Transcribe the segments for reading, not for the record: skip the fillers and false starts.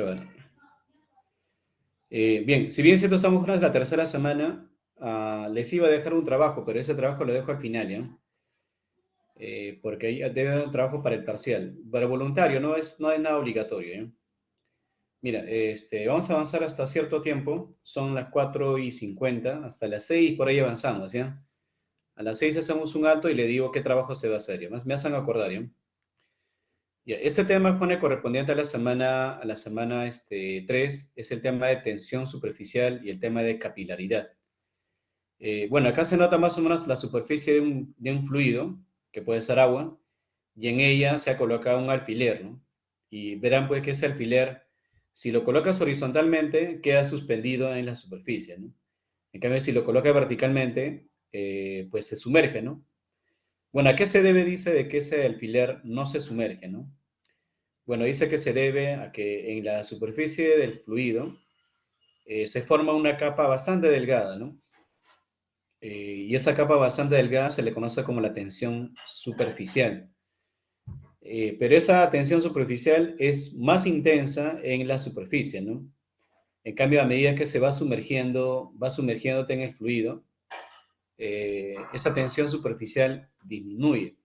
Vale. Bien, si bien cierto estamos en la tercera semana, les iba a dejar un trabajo, pero ese trabajo lo dejo al final, ¿ya? Porque ahí debe haber un trabajo para el parcial, para voluntario, no es nada obligatorio, ¿ya? Mira, vamos a avanzar hasta cierto tiempo, son las 4:50, hasta las 6 por ahí avanzamos, ¿ya? A las 6 hacemos un alto y le digo qué trabajo se va a hacer, ¿ya? Me hacen acordar, ¿ya? Ya, este tema, Juan, correspondiente a la semana 3, es el tema de tensión superficial y el tema de capilaridad. Bueno, acá se nota más o menos la superficie de un fluido, que puede ser agua, y en ella se ha colocado un alfiler, ¿no? Y verán pues que ese alfiler, si lo colocas horizontalmente, queda suspendido en la superficie, ¿no? En cambio, si lo colocas verticalmente, pues se sumerge, ¿no? Bueno, ¿a qué se debe? Dice de que ese alfiler no se sumerge, ¿no? Bueno, dice que se debe a que en la superficie del fluido se forma una capa bastante delgada, ¿no? Y esa capa bastante delgada se le conoce como la tensión superficial. Pero esa tensión superficial es más intensa en la superficie, ¿no? En cambio, a medida que se va sumergiéndote en el fluido, esa tensión superficial disminuye,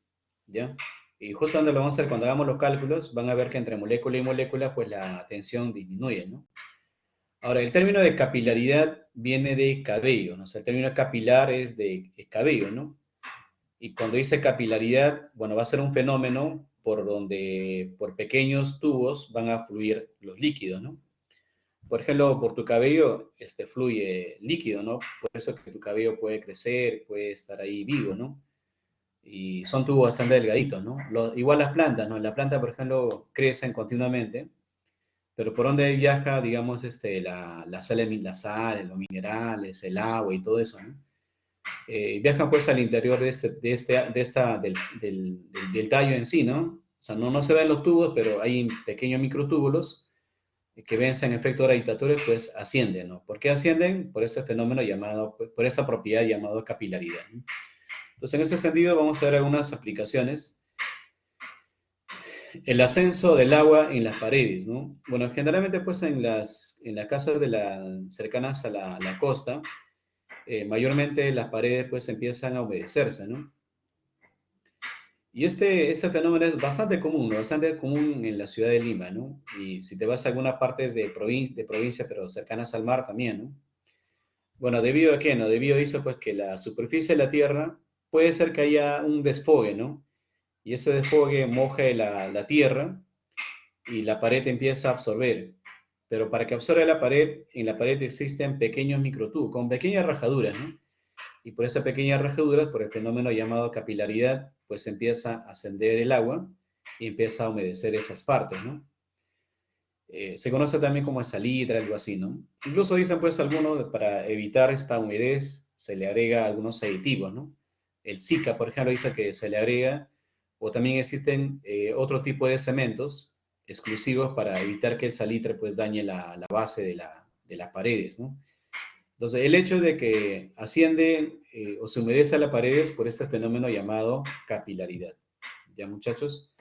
¿ya? Y justo donde lo vamos a hacer, cuando hagamos los cálculos, van a ver que entre molécula y molécula, pues la tensión disminuye, ¿no? Ahora, el término de capilaridad viene de cabello, ¿no? O sea, el término capilar es de cabello, ¿no? Y cuando dice capilaridad, bueno, va a ser un fenómeno por donde por pequeños tubos van a fluir los líquidos, ¿no? Por ejemplo, por tu cabello fluye líquido, ¿no? Por eso que tu cabello puede crecer, puede estar ahí vivo, ¿no? Y son tubos bastante delgaditos, ¿no? Igual las plantas, ¿no? La planta, por ejemplo, crecen continuamente, pero por donde viaja, digamos, la sal, los minerales, el agua y todo eso, ¿no? Viajan pues al interior del tallo en sí, ¿no? O sea, no se ven los tubos, pero hay pequeños microtúbulos que vencen efectos gravitatorios, pues ascienden, ¿no? ¿Por qué ascienden? Por este fenómeno llamado, por esta propiedad llamada capilaridad, ¿no? Entonces, en ese sentido, vamos a ver algunas aplicaciones. El ascenso del agua en las paredes, ¿no? Bueno, generalmente, pues, en las casas cercanas a la costa, mayormente las paredes, pues, empiezan a humedecerse, ¿no? Y este fenómeno es bastante común, ¿no? Bastante común en la ciudad de Lima, ¿no? Y si te vas a algunas partes de provincia, pero cercanas al mar también, ¿no? Bueno, ¿debido a qué, no? Debido a eso, pues, que la superficie de la Tierra puede ser que haya un desfogue, ¿no? Y ese desfogue moje la tierra y la pared empieza a absorber. Pero para que absorba la pared, en la pared existen pequeños microtubos, con pequeñas rajaduras, ¿no? Y por esas pequeñas rajaduras, por el fenómeno llamado capilaridad, pues empieza a ascender el agua y empieza a humedecer esas partes, ¿no? Se conoce también como salitre, algo así, ¿no? Incluso dicen pues algunos, para evitar esta humedez, se le agrega algunos aditivos, ¿no? El Zika, por ejemplo, dice que se le agrega, o también existen otro tipo de cementos exclusivos para evitar que el salitre pues dañe la base de las paredes, ¿no? Entonces, el hecho de que asciende o se humedece a las paredes por este fenómeno llamado capilaridad. ¿Ya, muchachos?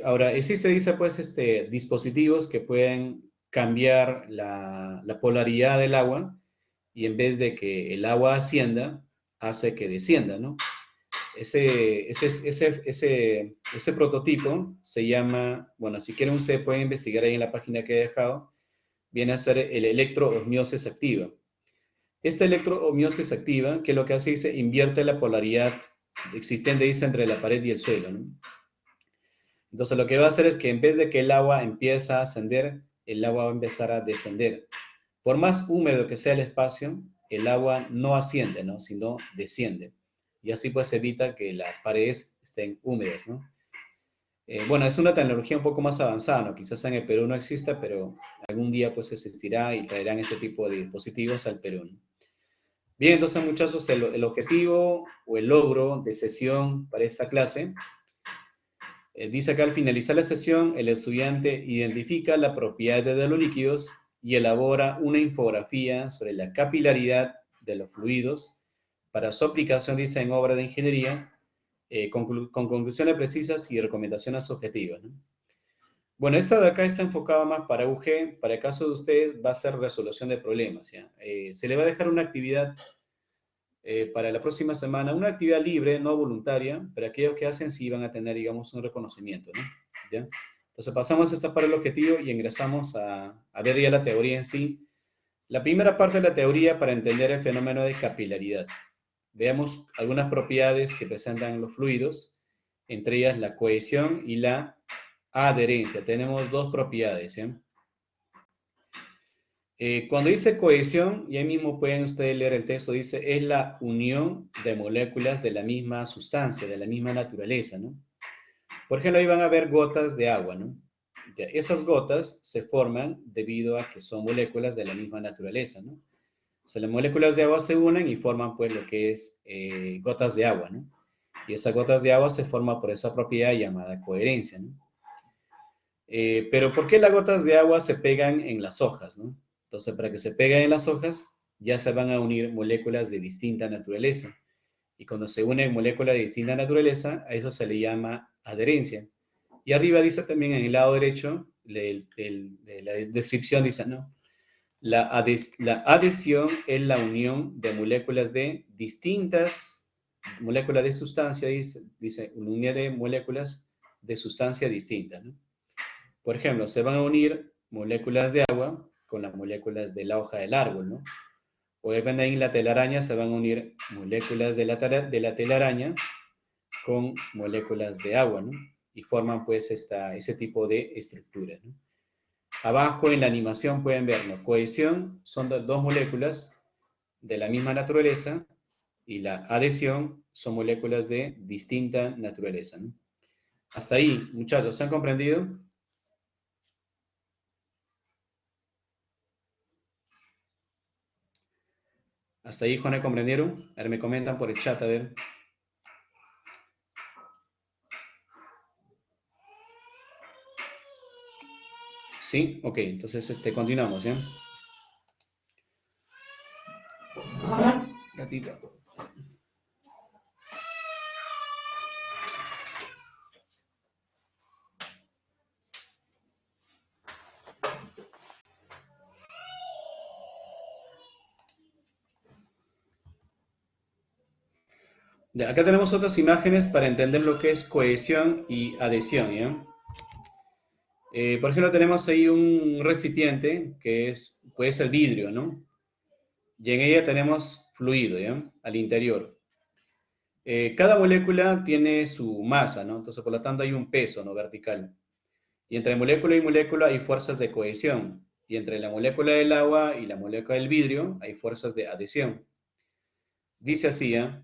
Ahora, existe, dice, pues, dispositivos que pueden cambiar la polaridad del agua y en vez de que el agua ascienda, hace que descienda, ¿no? Ese prototipo se llama, bueno, si quieren ustedes pueden investigar ahí en la página que he dejado, viene a ser el electroosmosis activa. Esta electroosmosis activa, que lo que hace es invierte la polaridad existente, dice, entre la pared y el suelo, ¿no? Entonces lo que va a hacer es que en vez de que el agua empiece a ascender, el agua va a empezar a descender. Por más húmedo que sea el espacio, el agua no asciende, ¿no? Sino desciende. Y así pues evita que las paredes estén húmedas, ¿no? Bueno, es una tecnología un poco más avanzada, ¿no? Quizás en el Perú no exista, pero algún día pues existirá y traerán ese tipo de dispositivos al Perú, ¿no? Bien, entonces muchachos, el objetivo o el logro de sesión para esta clase dice acá, al finalizar la sesión, el estudiante identifica las propiedades de los líquidos y elabora una infografía sobre la capilaridad de los fluidos para su aplicación, dice, en obra de ingeniería, con conclusiones precisas y recomendaciones objetivas, ¿no? Bueno, esta de acá está enfocada más para UG, para el caso de ustedes va a ser resolución de problemas, ¿ya? Se le va a dejar una actividad para la próxima semana, una actividad libre, no voluntaria, pero aquellos que hacen sí van a tener, digamos, un reconocimiento, ¿no? ¿Ya? Entonces pasamos esta para el objetivo y ingresamos a ver ya la teoría en sí. La primera parte de la teoría para entender el fenómeno de capilaridad. Veamos algunas propiedades que presentan los fluidos, entre ellas la cohesión y la adherencia. Tenemos dos propiedades, ¿eh? Cuando dice cohesión, y ahí mismo pueden ustedes leer el texto, dice, es la unión de moléculas de la misma sustancia, de la misma naturaleza, ¿no? Por ejemplo, ahí van a ver gotas de agua, ¿no? Ya, esas gotas se forman debido a que son moléculas de la misma naturaleza, ¿no? O sea, las moléculas de agua se unen y forman, pues, lo que es gotas de agua, ¿no? Y esas gotas de agua se forman por esa propiedad llamada coherencia, ¿no? Pero ¿por qué las gotas de agua se pegan en las hojas, ¿no? Entonces, para que se peguen en las hojas, ya se van a unir moléculas de distinta naturaleza. Y cuando se unen moléculas de distinta naturaleza, a eso se le llama adherencia. Y arriba dice también en el lado derecho, de la descripción dice, ¿no? La adhesión es la unión de moléculas de distintas, moléculas de sustancia, dice unión de moléculas de sustancia distinta, ¿no? Por ejemplo, se van a unir moléculas de agua con las moléculas de la hoja del árbol, ¿no? O depende en la telaraña, se van a unir moléculas de la telaraña con moléculas de agua, ¿no? Y forman pues ese tipo de estructura, ¿no? Abajo en la animación pueden ver, ¿no? Cohesión son dos moléculas de la misma naturaleza y la adhesión son moléculas de distinta naturaleza, ¿no? Hasta ahí, muchachos, ¿se han comprendido? Hasta ahí, Juana, ¿comprendieron? A ver, me comentan por el chat, a ver. Sí, ok, entonces continuamos, ¿ya? Gatita. Ya, acá tenemos otras imágenes para entender lo que es cohesión y adhesión, ¿ya? Por ejemplo, tenemos ahí un recipiente que puede ser vidrio, ¿no? Y en ella tenemos fluido, ¿ya? Al interior. Cada molécula tiene su masa, ¿no? Entonces, por lo tanto, hay un peso, ¿no? Vertical. Y entre molécula y molécula hay fuerzas de cohesión. Y entre la molécula del agua y la molécula del vidrio hay fuerzas de adhesión. Dice así, ¿eh?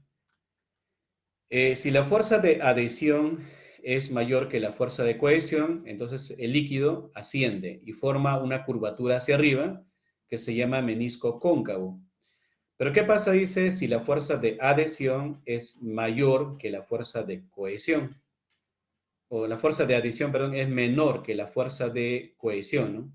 Si la fuerza de adhesión es mayor que la fuerza de cohesión, entonces el líquido asciende y forma una curvatura hacia arriba que se llama menisco cóncavo. Pero ¿qué pasa, dice, si la fuerza de adhesión es mayor que la fuerza de cohesión? O la fuerza de adhesión, perdón, es menor que la fuerza de cohesión, ¿no?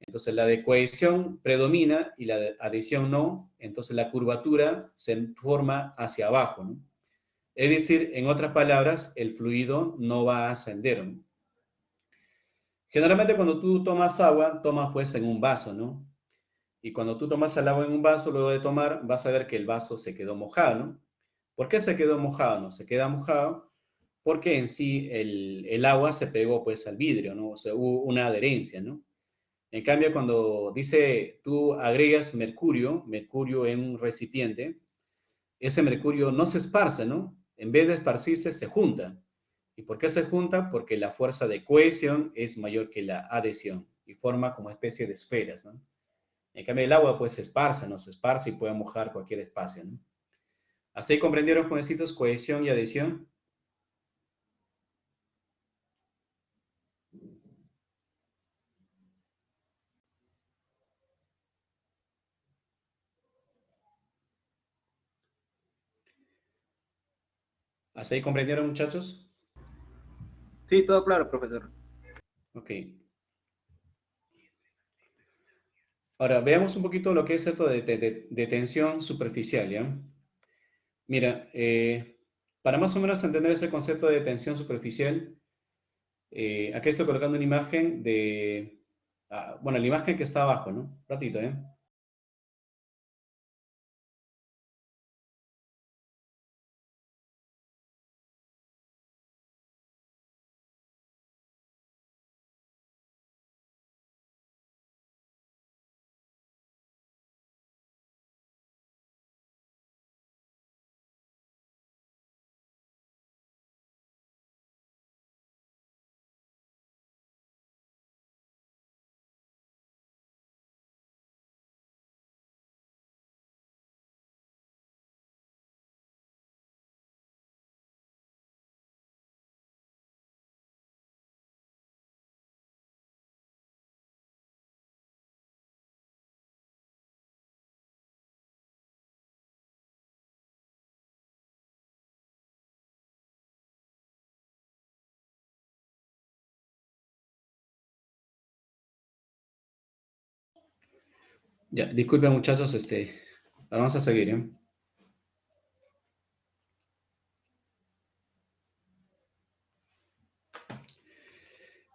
Entonces la de cohesión predomina y la de adhesión no, entonces la curvatura se forma hacia abajo, ¿no? Es decir, en otras palabras, el fluido no va a ascender, ¿no? Generalmente cuando tú tomas agua, tomas pues en un vaso, ¿no? Y cuando tú tomas el agua en un vaso, luego de tomar, vas a ver que el vaso se quedó mojado, ¿no? ¿Por qué se quedó mojado? No, se queda mojado porque en sí el agua se pegó pues al vidrio, ¿no? O sea, hubo una adherencia, ¿no? En cambio, cuando dice tú agregas mercurio en un recipiente, ese mercurio no se esparce, ¿no? En vez de esparcirse, se junta. ¿Y por qué se junta? Porque la fuerza de cohesión es mayor que la adhesión y forma como especie de esferas, ¿no? En cambio, el agua pues se esparce, ¿no? Se esparce y puede mojar cualquier espacio, ¿no? ¿Así comprendieron, jovencitos, cohesión y adhesión? ¿Así comprendieron, muchachos? Sí, todo claro, profesor. Ok. Ahora, veamos un poquito lo que es esto de tensión superficial, ¿ya? Mira, para más o menos entender ese concepto de tensión superficial, Aquí estoy colocando una imagen de, bueno, la imagen que está abajo, ¿no? Un ratito, ¿eh? Ya, disculpen muchachos, vamos a seguir,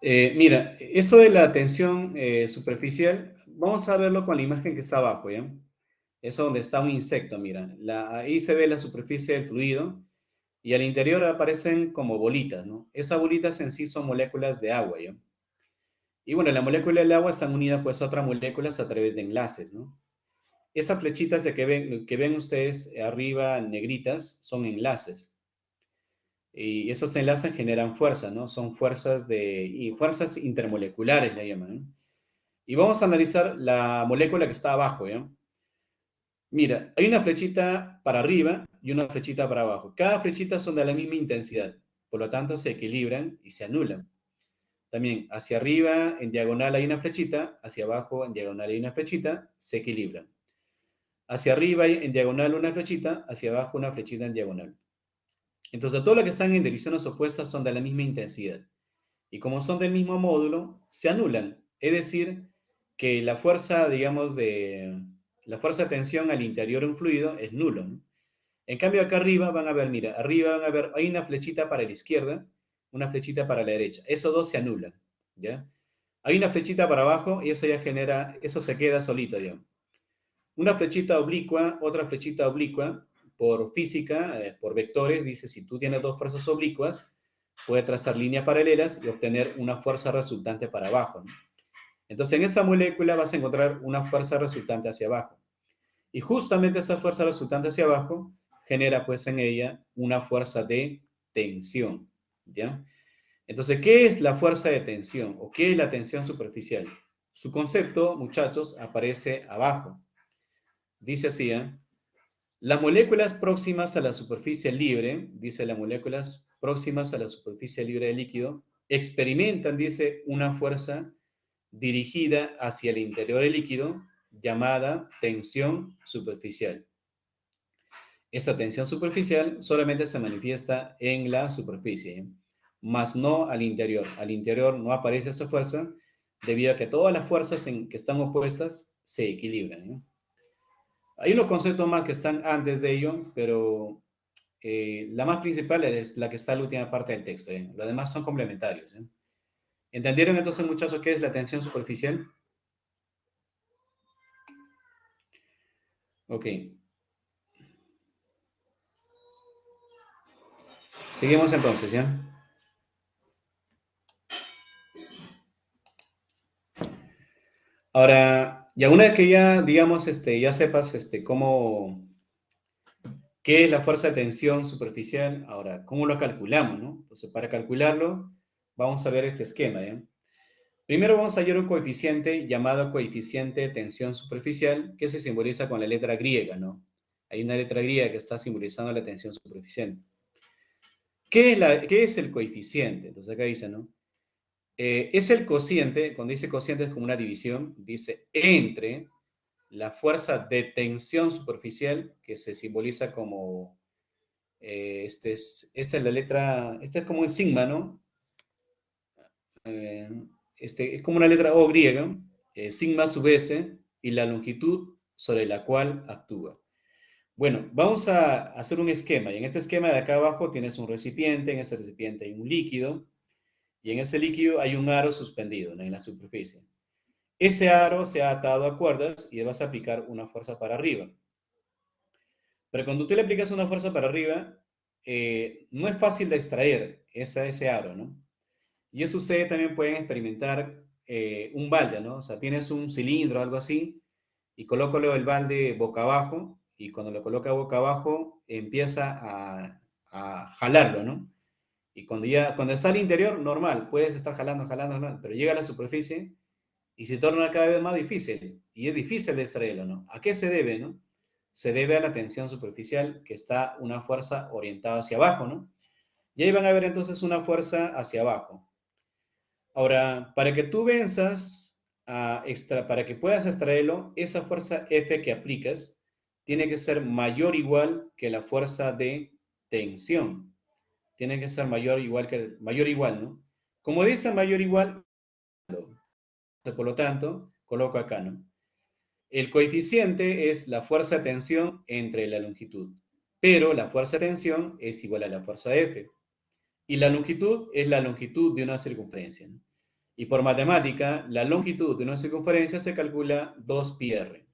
¿eh? Mira, esto de la tensión superficial, vamos a verlo con la imagen que está abajo, ¿ya? Eso donde está un insecto, mira. Ahí se ve la superficie del fluido y al interior aparecen como bolitas, ¿no? Esas bolitas en sí son moléculas de agua, ¿ya? Y bueno, la molécula del agua están unidas pues a otras moléculas a través de enlaces, ¿no? Esas flechitas que ven ustedes arriba negritas son enlaces. Y esos enlaces generan fuerza, ¿no? Son y fuerzas intermoleculares, le llaman, ¿no? Y vamos a analizar la molécula que está abajo, ¿ya? Mira, hay una flechita para arriba y una flechita para abajo. Cada flechita son de la misma intensidad, por lo tanto se equilibran y se anulan. También hacia arriba en diagonal hay una flechita, hacia abajo en diagonal hay una flechita, se equilibran. Hacia arriba hay en diagonal una flechita, hacia abajo una flechita en diagonal. Entonces, todo lo que están en direcciones opuestas son de la misma intensidad. Y como son del mismo módulo, se anulan. Es decir, que la fuerza, digamos, la fuerza de tensión al interior de un fluido es nulo, ¿no? En cambio, acá arriba van a ver, mira, arriba van a ver, hay una flechita para la izquierda, una flechita para la derecha. Esos dos se anulan, ¿ya? Hay una flechita para abajo y eso ya genera, eso se queda solito ya. Una flechita oblicua, otra flechita oblicua, por física, por vectores, dice, si tú tienes dos fuerzas oblicuas, puedes trazar líneas paralelas y obtener una fuerza resultante para abajo, ¿no? Entonces, en esa molécula vas a encontrar una fuerza resultante hacia abajo. Y justamente esa fuerza resultante hacia abajo genera pues en ella una fuerza de tensión, ¿ya? Entonces, ¿qué es la fuerza de tensión o qué es la tensión superficial? Su concepto, muchachos, aparece abajo. Dice así, ¿eh? Las moléculas próximas a la superficie libre, dice las moléculas próximas a la superficie libre del líquido, experimentan, dice, una fuerza dirigida hacia el interior del líquido llamada tensión superficial. Esta tensión superficial solamente se manifiesta en la superficie, más no al interior. Al interior no aparece esa fuerza debido a que todas las fuerzas que están opuestas se equilibran, ¿eh? Hay unos conceptos más que están antes de ello, pero la más principal es la que está en la última parte del texto, ¿eh? Los demás son complementarios, ¿eh? ¿Entendieron entonces, muchachos, qué es la tensión superficial? Ok. Seguimos entonces, ¿ya? Ahora, ya una vez que ya, digamos, ya sepas, qué es la fuerza de tensión superficial, ahora, ¿cómo lo calculamos, no? Entonces, para calcularlo, vamos a ver este esquema, ¿ya? Primero vamos a hallar un coeficiente llamado coeficiente de tensión superficial, que se simboliza con la letra griega, ¿no? Hay una letra griega que está simbolizando la tensión superficial. ¿Qué es el coeficiente? Entonces acá dice, ¿no? Es el cociente, cuando dice cociente es como una división, dice entre la fuerza de tensión superficial, que se simboliza como, esta es la letra, esta es como un sigma, ¿no? Eh, es como una letra O griega, sigma sub s, y la longitud sobre la cual actúa. Bueno, vamos a hacer un esquema, y en este esquema de acá abajo tienes un recipiente, en ese recipiente hay un líquido, y en ese líquido hay un aro suspendido, ¿no?, en la superficie. Ese aro se ha atado a cuerdas y le vas a aplicar una fuerza para arriba. Pero cuando tú le aplicas una fuerza para arriba, no es fácil de extraer ese aro, ¿no? Y eso ustedes también pueden experimentar un balde, ¿no? O sea, tienes un cilindro o algo así y colócalo el balde boca abajo y cuando lo coloca boca abajo empieza a jalarlo, ¿no? Y cuando está al interior, normal, puedes estar jalando, jalando, jalando, pero llega a la superficie y se torna cada vez más difícil. Y es difícil de extraerlo, ¿no? ¿A qué se debe, no? Se debe a la tensión superficial, que está una fuerza orientada hacia abajo, ¿no? Y ahí van a ver entonces una fuerza hacia abajo. Ahora, para que tú venzas, para que puedas extraerlo, esa fuerza F que aplicas tiene que ser mayor o igual que la fuerza de tensión. Tiene que ser mayor o igual, ¿no? Como dice mayor o igual, por lo tanto, coloco acá, ¿no? El coeficiente es la fuerza de tensión entre la longitud, pero la fuerza de tensión es igual a la fuerza F. Y la longitud es la longitud de una circunferencia, ¿no? Y por matemática, la longitud de una circunferencia se calcula 2πr.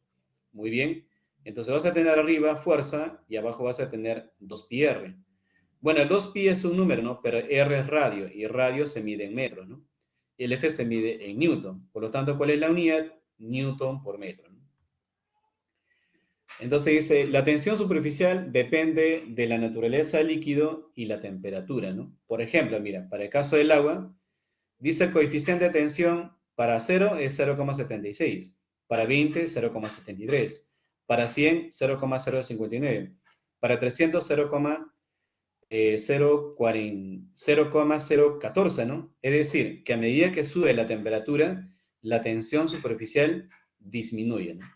Muy bien. Entonces vas a tener arriba fuerza y abajo vas a tener 2πr. Bueno, el 2pi es un número, ¿no? Pero r es radio y radio se mide en metros, ¿no? Y el F se mide en newton. Por lo tanto, ¿cuál es la unidad? Newton por metro, ¿no? Entonces dice, la tensión superficial depende de la naturaleza del líquido y la temperatura, ¿no? Por ejemplo, mira, para el caso del agua, dice el coeficiente de tensión para 0 es 0,76, para 20 0,73, para 100 0,059, para 300 0,014, ¿no? Es decir, que a medida que sube la temperatura, la tensión superficial disminuye, ¿no?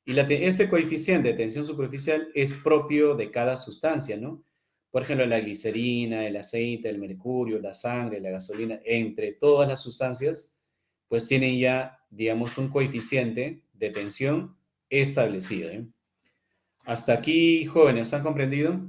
Y este coeficiente de tensión superficial es propio de cada sustancia, ¿no? Por ejemplo, la glicerina, el aceite, el mercurio, la sangre, la gasolina, entre todas las sustancias, pues tienen ya, digamos, un coeficiente de tensión establecido, ¿eh? Hasta aquí, jóvenes, ¿han comprendido?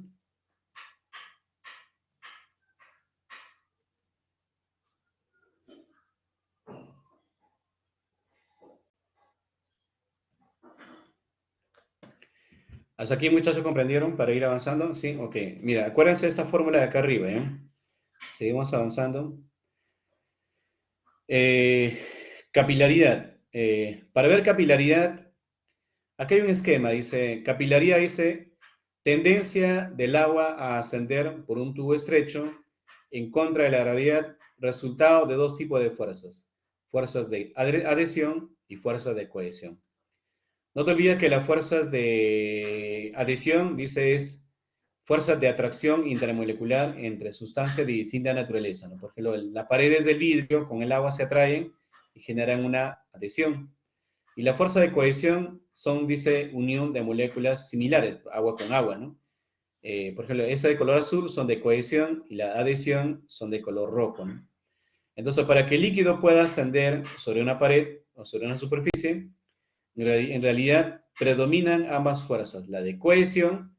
¿Hasta aquí, muchachos, comprendieron para ir avanzando? Sí, ok. Mira, acuérdense de esta fórmula de acá arriba, ¿eh? Seguimos avanzando. Eh, Capilaridad. Para ver capilaridad, aquí hay un esquema, dice, capilaridad dice, tendencia del agua a ascender por un tubo estrecho en contra de la gravedad, resultado de dos tipos de fuerzas de adhesión y fuerzas de cohesión. No te olvides que las fuerzas de adhesión, dice, es fuerzas de atracción intermolecular entre sustancias de distinta naturaleza, ¿no? Porque las paredes del vidrio con el agua se atraen y generan una adhesión. Y la fuerza de cohesión son, dice, unión de moléculas similares, agua con agua, ¿no? Por ejemplo, esa de color azul son de cohesión y la adhesión son de color rojo, ¿no? Entonces, para que el líquido pueda ascender sobre una pared o sobre una superficie, en realidad predominan ambas fuerzas, la de cohesión,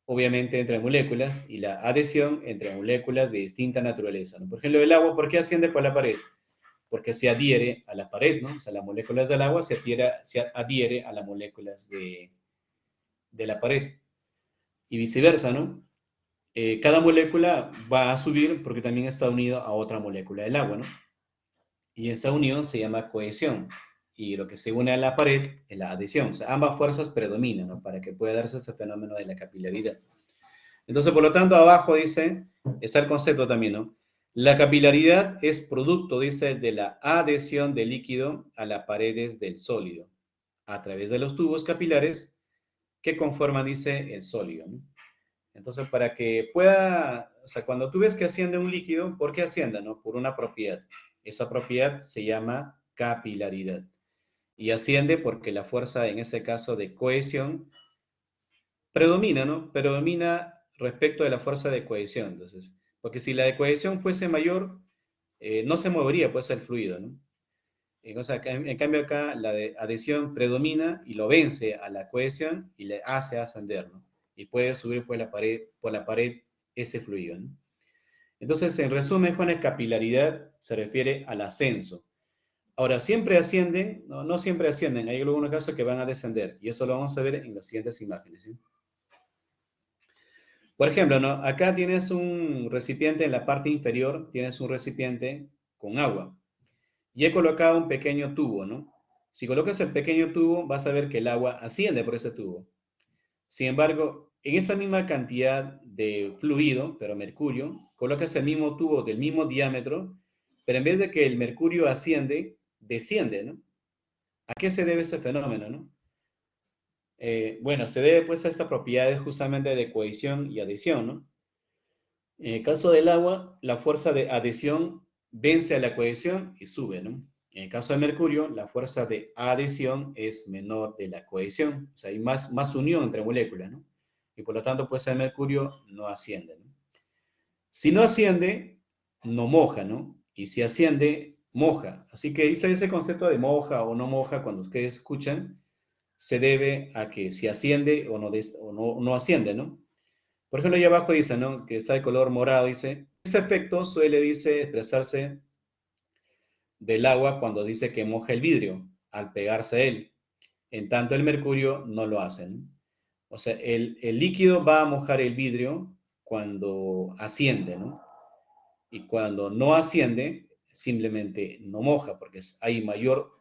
obviamente entre moléculas, y la adhesión entre moléculas de distinta naturaleza, ¿no? Por ejemplo, el agua, ¿por qué asciende por la pared? Porque se adhiere a la pared, ¿no? O sea, las moléculas del agua se adhiere a las moléculas de la pared. Y viceversa, ¿no? Cada molécula va a subir porque también está unido a otra molécula del agua, ¿no? Y esa unión se llama cohesión. Y lo que se une a la pared es la adhesión. O sea, ambas fuerzas predominan, ¿no? Para que pueda darse este fenómeno de la capilaridad. Entonces, por lo tanto, abajo dice, está el concepto también, ¿no? La capilaridad es producto, dice, de la adhesión del líquido a las paredes del sólido, a través de los tubos capilares que conforman, dice, el sólido, ¿no? Entonces, para que pueda, o sea, cuando tú ves que asciende un líquido, ¿por qué asciende, no? Por una propiedad. Esa propiedad se llama capilaridad. Y asciende porque la fuerza, en ese caso de cohesión, predomina, ¿no? Predomina respecto de la fuerza de cohesión. Entonces, porque si la de cohesión fuese mayor, no se movería pues el fluido, ¿no? Entonces, en cambio acá la de adhesión predomina y lo vence a la cohesión y le hace ascender, ¿no? Y puede subir por la pared ese fluido, ¿no? Entonces, en resumen, Juan, capilaridad se refiere al ascenso. Ahora, ¿siempre ascienden? No, no siempre ascienden. Hay algunos casos que van a descender. Y eso lo vamos a ver en las siguientes imágenes, ¿sí? Por ejemplo, ¿no? Acá tienes un recipiente en la parte inferior, tienes un recipiente con agua. Y he colocado un pequeño tubo, ¿no? Si colocas el pequeño tubo, vas a ver que el agua asciende por ese tubo. Sin embargo, en esa misma cantidad de fluido, pero mercurio, colocas el mismo tubo del mismo diámetro, pero en vez de que el mercurio asciende, desciende, ¿no? ¿A qué se debe ese fenómeno, no? Bueno, se debe pues a estas propiedades justamente de cohesión y adhesión, ¿no? En el caso del agua, la fuerza de adhesión vence a la cohesión y sube, ¿no? En el caso de mercurio, la fuerza de adhesión es menor de la cohesión, o sea, hay más unión entre moléculas, ¿no? Y por lo tanto, pues el mercurio no asciende, ¿no? Si no asciende, no moja, ¿no? Y si asciende, moja. Así que ese concepto de moja o no moja, cuando ustedes escuchan, se debe a que si asciende o no asciende, ¿no? Por ejemplo, ahí abajo dice, ¿no? Que está de color morado, dice, este efecto suele, dice, expresarse del agua cuando dice que moja el vidrio al pegarse a él. En tanto, el mercurio no lo hace, ¿no? O sea, el líquido va a mojar el vidrio cuando asciende, ¿no? Y cuando no asciende, simplemente no moja, porque hay mayor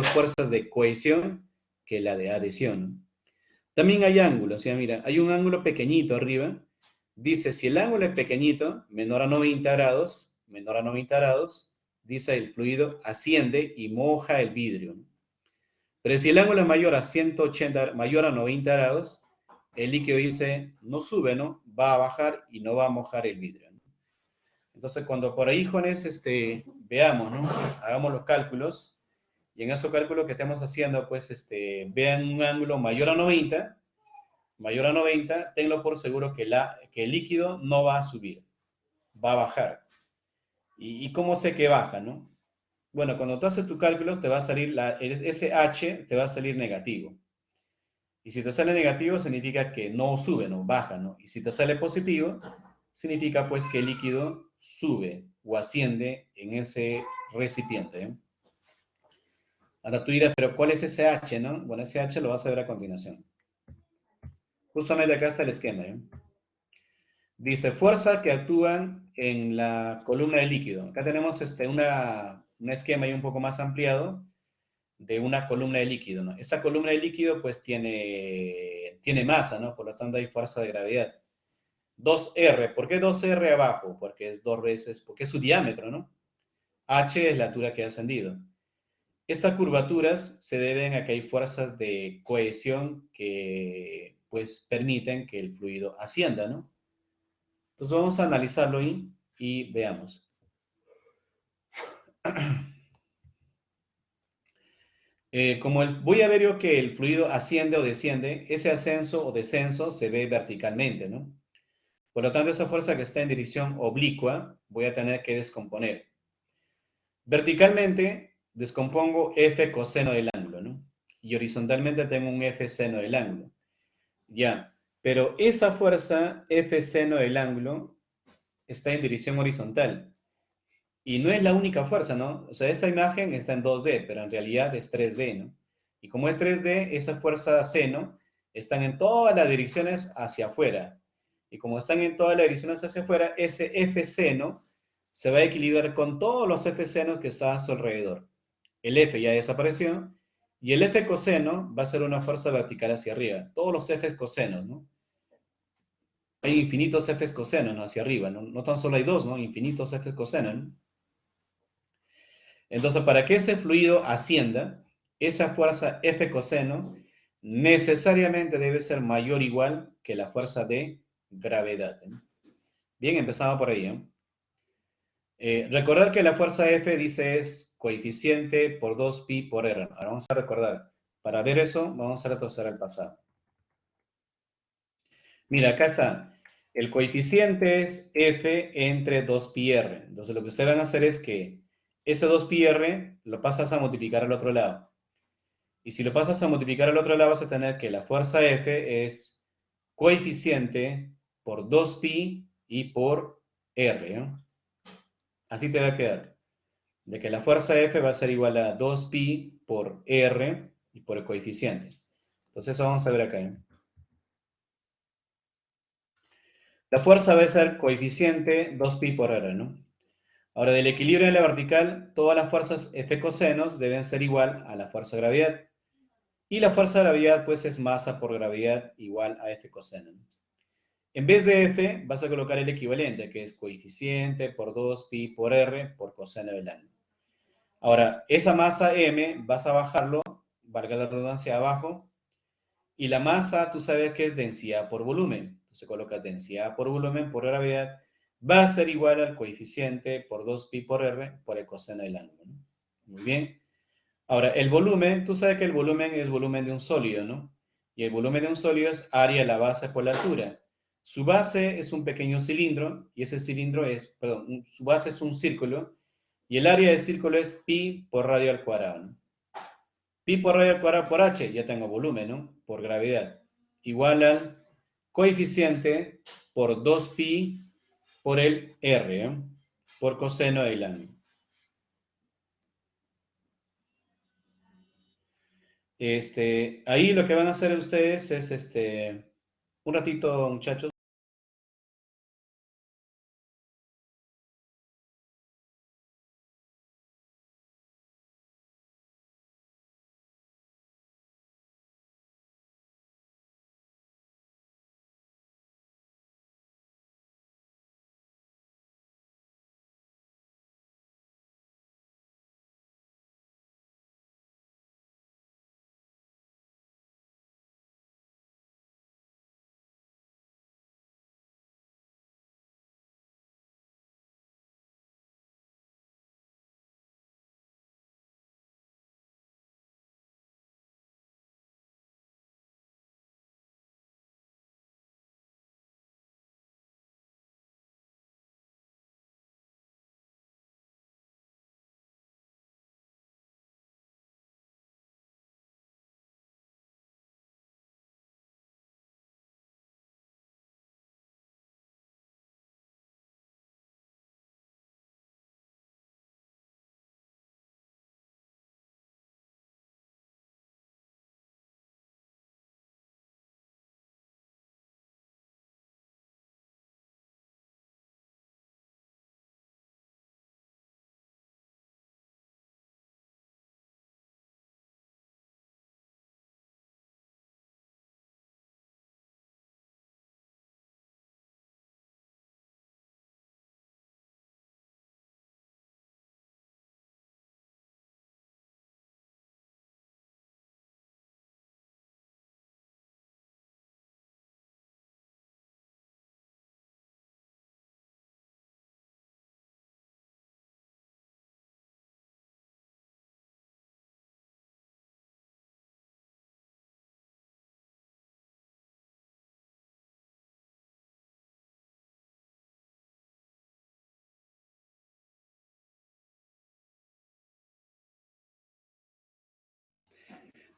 fuerzas de cohesión que la de adhesión. También hay ángulos, ¿sí? Mira, hay un ángulo pequeñito arriba. Dice, si el ángulo es pequeñito, menor a 90 grados, dice el fluido asciende y moja el vidrio, ¿no? Pero si el ángulo es mayor a 180, mayor a 90 grados, el líquido dice, no sube, ¿no? Va a bajar y no va a mojar el vidrio, ¿no? Entonces, cuando por ahí, jóvenes, veamos, ¿no? Hagamos los cálculos, y en esos cálculos que estemos haciendo, pues, vean un ángulo mayor a 90, tenlo por seguro que el líquido no va a subir, va a bajar. ¿Y cómo sé que baja, no? Bueno, cuando tú haces tus cálculos, te va a salir, ese H te va a salir negativo. Y si te sale negativo, significa que no sube, no baja, ¿no? Y si te sale positivo, significa pues que el líquido sube o asciende en ese recipiente, ¿eh? Ahora tú dirás, pero ¿cuál es ese H, no? Bueno, ese H lo vas a ver a continuación. Justamente acá está el esquema, ¿eh? Dice, fuerzas que actúan en la columna de líquido. Acá tenemos un esquema ahí un poco más ampliado de una columna de líquido, ¿no? Esta columna de líquido pues tiene masa, ¿no? Por lo tanto hay fuerza de gravedad. 2R, ¿por qué 2R abajo? Porque es dos veces, porque es su diámetro, ¿no? H es la altura que ha ascendido. Estas curvaturas se deben a que hay fuerzas de cohesión que pues permiten que el fluido ascienda, ¿no? Entonces vamos a analizarlo ahí y veamos. Voy a ver yo que el fluido asciende o desciende, ese ascenso o descenso se ve verticalmente, ¿no? Por lo tanto, esa fuerza que está en dirección oblicua voy a tener que descomponer. Verticalmente descompongo F coseno del ángulo, ¿no? Y horizontalmente tengo un F seno del ángulo. Ya, pero esa fuerza F seno del ángulo está en dirección horizontal. Y no es la única fuerza, ¿no? O sea, esta imagen está en 2D, pero en realidad es 3D, ¿no? Y como es 3D, esa fuerza seno están en todas las direcciones hacia afuera. Y como están en todas las direcciones hacia afuera, ese F seno se va a equilibrar con todos los F senos que están a su alrededor. El F ya desapareció y el F coseno va a ser una fuerza vertical hacia arriba. Todos los F cosenos, ¿no? Hay infinitos F cosenos, ¿no? Hacia arriba, ¿no? No tan solo hay dos, ¿no? Infinitos F cosenos, ¿no? Entonces, para que ese fluido ascienda, esa fuerza F coseno necesariamente debe ser mayor o igual que la fuerza de gravedad, ¿eh? Bien, empezamos por ahí, ¿eh? Recordar que la fuerza F dice es coeficiente por 2pi por R. Ahora vamos a recordar. Para ver eso, vamos a retroceder al pasado. Mira, acá está. El coeficiente es F entre 2πr. Entonces, lo que ustedes van a hacer es que ese 2πr lo pasas a multiplicar al otro lado. Y si lo pasas a multiplicar al otro lado, vas a tener que la fuerza F es coeficiente por 2pi y por R, ¿no? Así te va a quedar. de que la fuerza F va a ser igual a 2pi por R y por el coeficiente. Entonces eso vamos a ver acá, ¿eh? La fuerza va a ser coeficiente 2pi por R, ¿no? Ahora, del equilibrio en la vertical, todas las fuerzas F cosenos deben ser igual a la fuerza de gravedad. Y la fuerza de gravedad, pues, es masa por gravedad igual a F coseno, ¿no? En vez de F, vas a colocar el equivalente, que es coeficiente por 2pi por R por coseno del ángulo. Ahora, esa masa M, vas a bajarlo, valga la redundancia, abajo, y la masa, tú sabes que es densidad por volumen. Entonces colocas densidad por volumen por gravedad, va a ser igual al coeficiente por 2pi por R por el coseno del ángulo, ¿no? Muy bien. Ahora, el volumen, tú sabes que el volumen es volumen de un sólido, ¿no? Y el volumen de un sólido es área de la base por la altura. Su base es un pequeño cilindro, y ese cilindro es, perdón, su base es un círculo, y el área del círculo es pi por radio al cuadrado, ¿no? Pi por radio al cuadrado por h, ya tengo volumen, ¿no? Por gravedad. Igual al coeficiente por 2pi por el r, ¿eh? Por coseno del ángulo. Ahí lo que van a hacer ustedes es, un ratito, muchachos.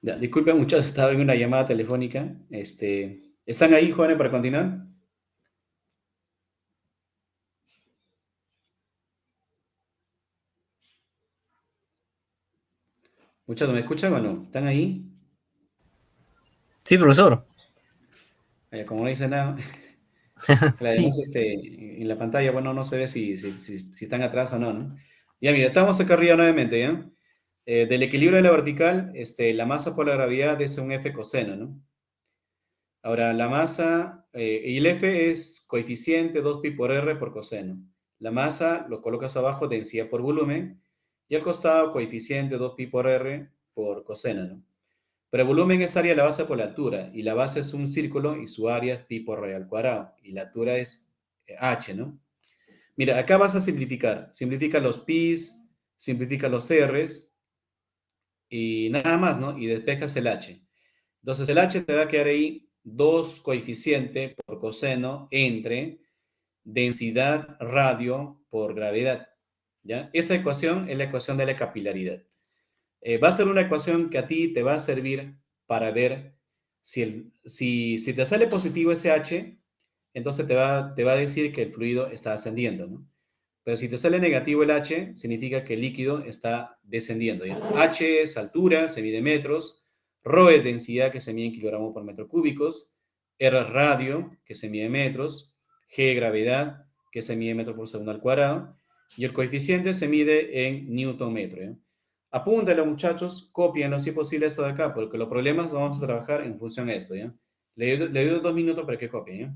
Ya, disculpen, muchachos, estaba en una llamada telefónica. ¿Están ahí, jóvenes, para continuar? Muchachos, ¿me escuchan o no? ¿Están ahí? Sí, profesor. Como no dice nada. Sí. Además, en la pantalla, bueno, no se ve si están atrás o no, ¿no? Ya, mira, estamos acá arriba nuevamente, ¿ya? Del equilibrio de la vertical, la masa por la gravedad es un F coseno, ¿no? Ahora, la masa, y el F es coeficiente 2pi por R por coseno. La masa lo colocas abajo, densidad por volumen, y al costado, coeficiente 2pi por R por coseno, ¿no? Pero el volumen es área de la base por la altura, y la base es un círculo y su área es pi por r al cuadrado, y la altura es h, ¿no? Mira, acá vas a simplificar. Simplifica los pi's, simplifica los r's, y nada más, ¿no? Y despejas el h. Entonces el h te va a quedar ahí 2 coeficiente por coseno entre densidad radio por gravedad, ¿ya? Esa ecuación es la ecuación de la capilaridad. Va a ser una ecuación que a ti te va a servir para ver si te sale positivo ese H, entonces te va a decir que el fluido está ascendiendo, ¿no? Pero si te sale negativo el H, significa que el líquido está descendiendo, ¿ya? H es altura, se mide en metros. Rho es densidad, que se mide en kilogramos por metro cúbicos. R es radio, que se mide en metros. G gravedad, que se mide en metros por segundo al cuadrado. Y el coeficiente se mide en newton metro, ¿ya? Apúntenlo, muchachos, cópienlo si es posible esto de acá, porque los problemas vamos a trabajar en función a esto, ¿ya? Le doy 2 minutos para que copien, ¿ya?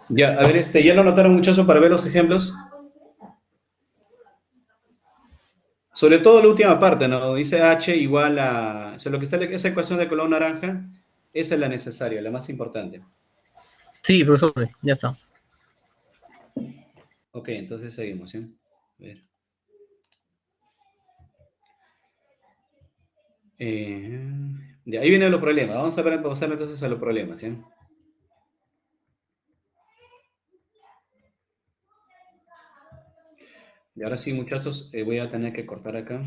Ya, a ver, ¿ya lo notaron, muchachos, para ver los ejemplos? Sobre todo la última parte, ¿no? Dice H igual a... O sea, lo que está en esa ecuación de color naranja, esa es la necesaria, la más importante. Sí, profesor, ya está. Ok, entonces seguimos, ¿sí? A ver. Ya, ahí vienen los problemas. Vamos a pasar entonces a los problemas, ¿sí? Y ahora sí, muchachos, voy a tener que cortar acá.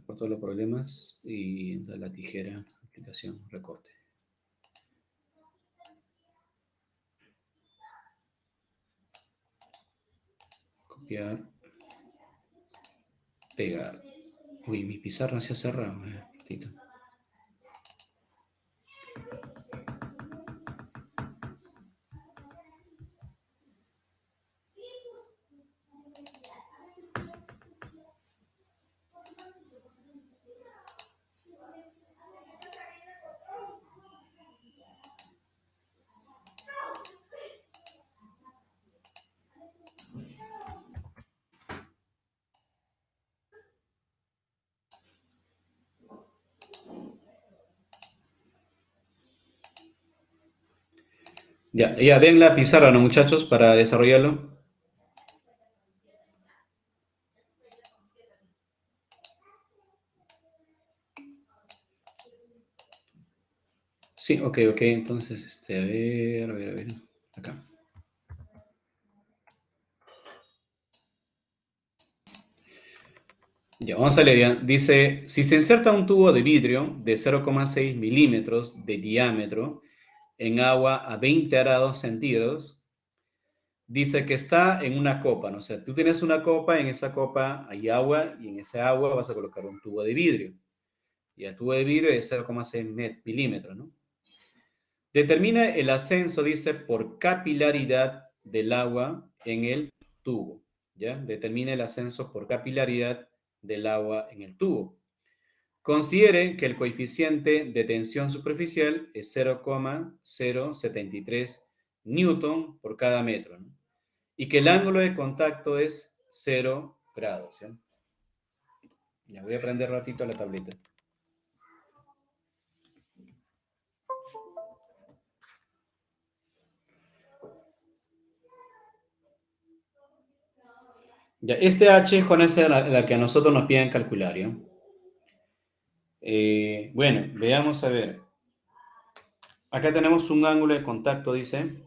Corto los problemas y la tijera, aplicación, recorte. Copiar. Pegar. Uy, mi pizarra se ha cerrado. Ratito. Ya ven la pizarra, ¿no, muchachos? Para desarrollarlo. Sí, ok, entonces, a ver, acá. Ya, vamos a leer ya. Dice, si se inserta un tubo de vidrio de 0,6 milímetros de diámetro en agua a 20 grados centígrados, dice que está en una copa, ¿no? O sea, tú tienes una copa, en esa copa hay agua y en esa agua vas a colocar un tubo de vidrio. Y el tubo de vidrio es 0,6 milímetros, ¿no? Determina el ascenso, dice, por capilaridad del agua en el tubo, ¿ya? Determina el ascenso por capilaridad del agua en el tubo. Considere que el coeficiente de tensión superficial es 0,073 newton por cada metro, ¿no? Y que el ángulo de contacto es 0 grados, ¿sí? Ya voy a prender ratito la tableta. Ya, este H, Juan, es la que a nosotros nos piden calcular, ¿ya? Bueno, veamos a ver. Acá tenemos un ángulo de contacto, dice.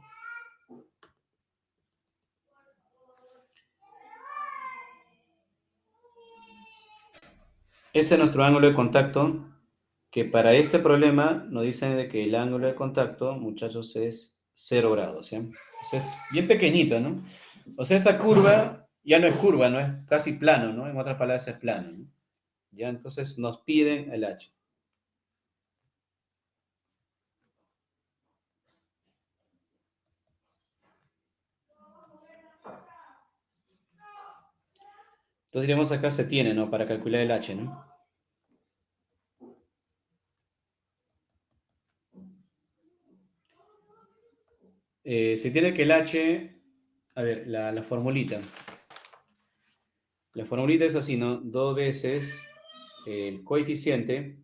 Este es nuestro ángulo de contacto, que para este problema nos dicen de que el ángulo de contacto, muchachos, es 0 grados, ¿sí? Entonces es bien pequeñito, ¿no? O sea, esa curva ya no es curva, no es casi plano, ¿no? En otras palabras, es plano, ¿no? Ya, entonces nos piden el H. Entonces diríamos acá se tiene, ¿no? Para calcular el H, ¿no? Se tiene que el H, a ver, la formulita. La formulita es así, ¿no? 2 veces el coeficiente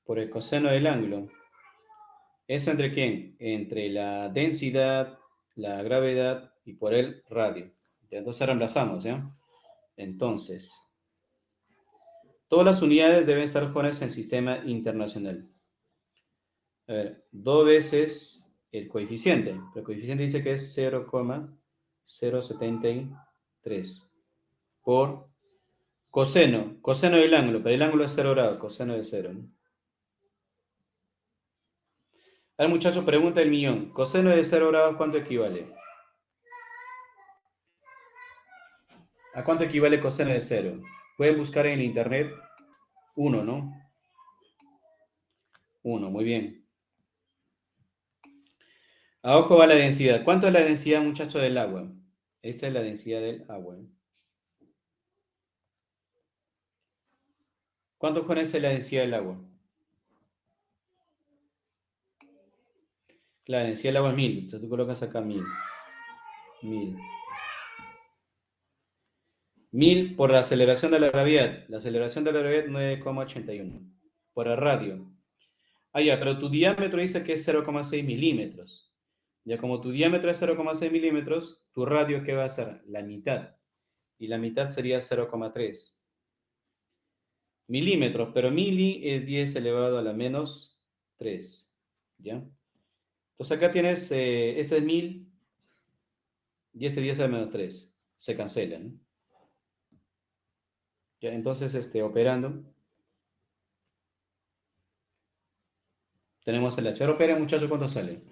por el coseno del ángulo. ¿Eso entre quién? Entre la densidad, la gravedad y por el radio. Ya, entonces reemplazamos, ¿ya? Entonces, todas las unidades deben estar jóvenes en sistema internacional. A ver, 2 veces el coeficiente. El coeficiente dice que es 0,073 por coseno. Coseno del ángulo, pero el ángulo es 0 grados, coseno de 0, ¿no? Al muchacho pregunta el millón. Coseno de 0 grados, ¿cuánto equivale? ¿A cuánto equivale coseno de 0? Pueden buscar en internet 1, ¿no? 1, muy bien. A ojo va la densidad. ¿Cuánto es la densidad, muchachos, del agua? Esa es la densidad del agua. ¿Cuánto con esa es la densidad del agua? La densidad del agua es 1000. Entonces tú colocas acá 1000. 1000. 1000 por la aceleración de la gravedad. La aceleración de la gravedad 9,81 por el radio. Ah, ya, pero tu diámetro dice que es 0,6 milímetros. Ya como tu diámetro es 0,6 milímetros, tu radio, ¿qué va a ser? La mitad. Y la mitad sería 0,3 milímetros, pero mili es 10 elevado a la menos 3. ¿Ya? Entonces acá tienes, este es 1000 y este 10 a la menos 3. Se cancelan. ¿Ya? Entonces, operando, tenemos el H. Ahora opera, muchachos, ¿cuánto sale?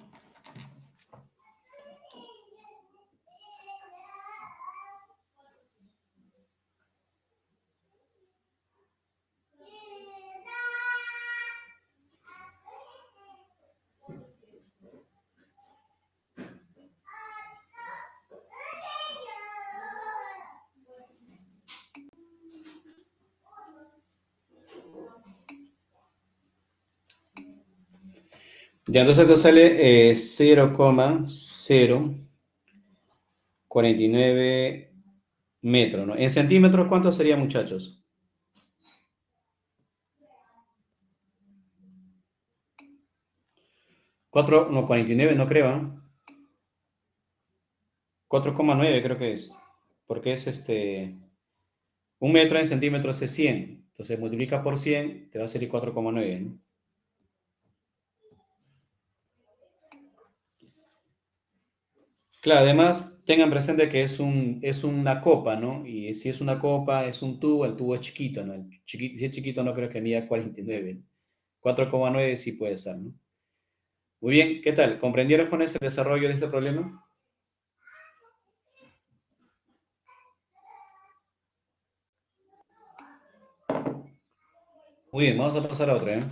Ya, entonces te sale 0,049 metros, ¿no? En centímetros, ¿cuánto sería, muchachos? 4, no, 49, no creo, ¿eh? 4,9 creo que es. Porque es un metro en centímetros es 100. Entonces multiplica por 100, te va a salir 4,9, ¿no? Claro, además tengan presente que es una copa, ¿no? Y si es una copa, es un tubo, el tubo es chiquito, ¿no? Si es chiquito no creo que mida 49. 4,9 sí puede ser, ¿no? Muy bien, ¿qué tal? ¿Comprendieron con ese desarrollo de este problema? Muy bien, vamos a pasar a otra, ¿eh?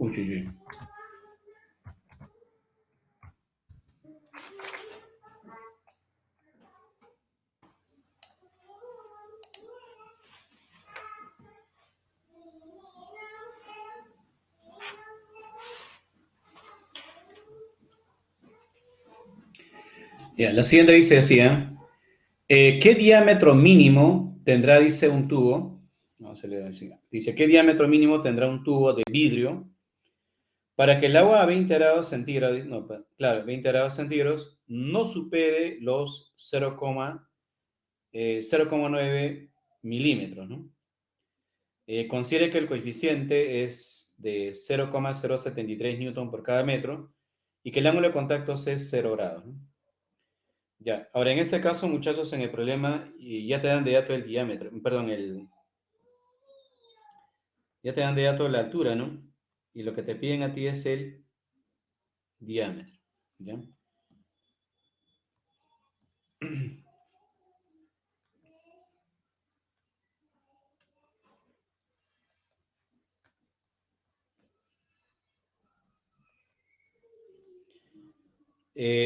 Uy, uy, uy. Ya, la siguiente dice así, ¿eh? ¿Qué diámetro mínimo tendrá, dice, un tubo? Vamos a leer así. Dice, ¿qué diámetro mínimo tendrá un tubo de vidrio para que el agua a 20 grados centígrados, no, claro, 20 grados centígrados, no supere los 0,9 milímetros, ¿no? Considere que el coeficiente es de 0,073 newton por cada metro y que el ángulo de contacto es 0 grados, ¿no? Ya, ahora en este caso, muchachos, en el problema ya te dan de dato el diámetro, perdón, ya te dan de dato la altura, ¿no? Y lo que te piden a ti es el diámetro, ¿ya?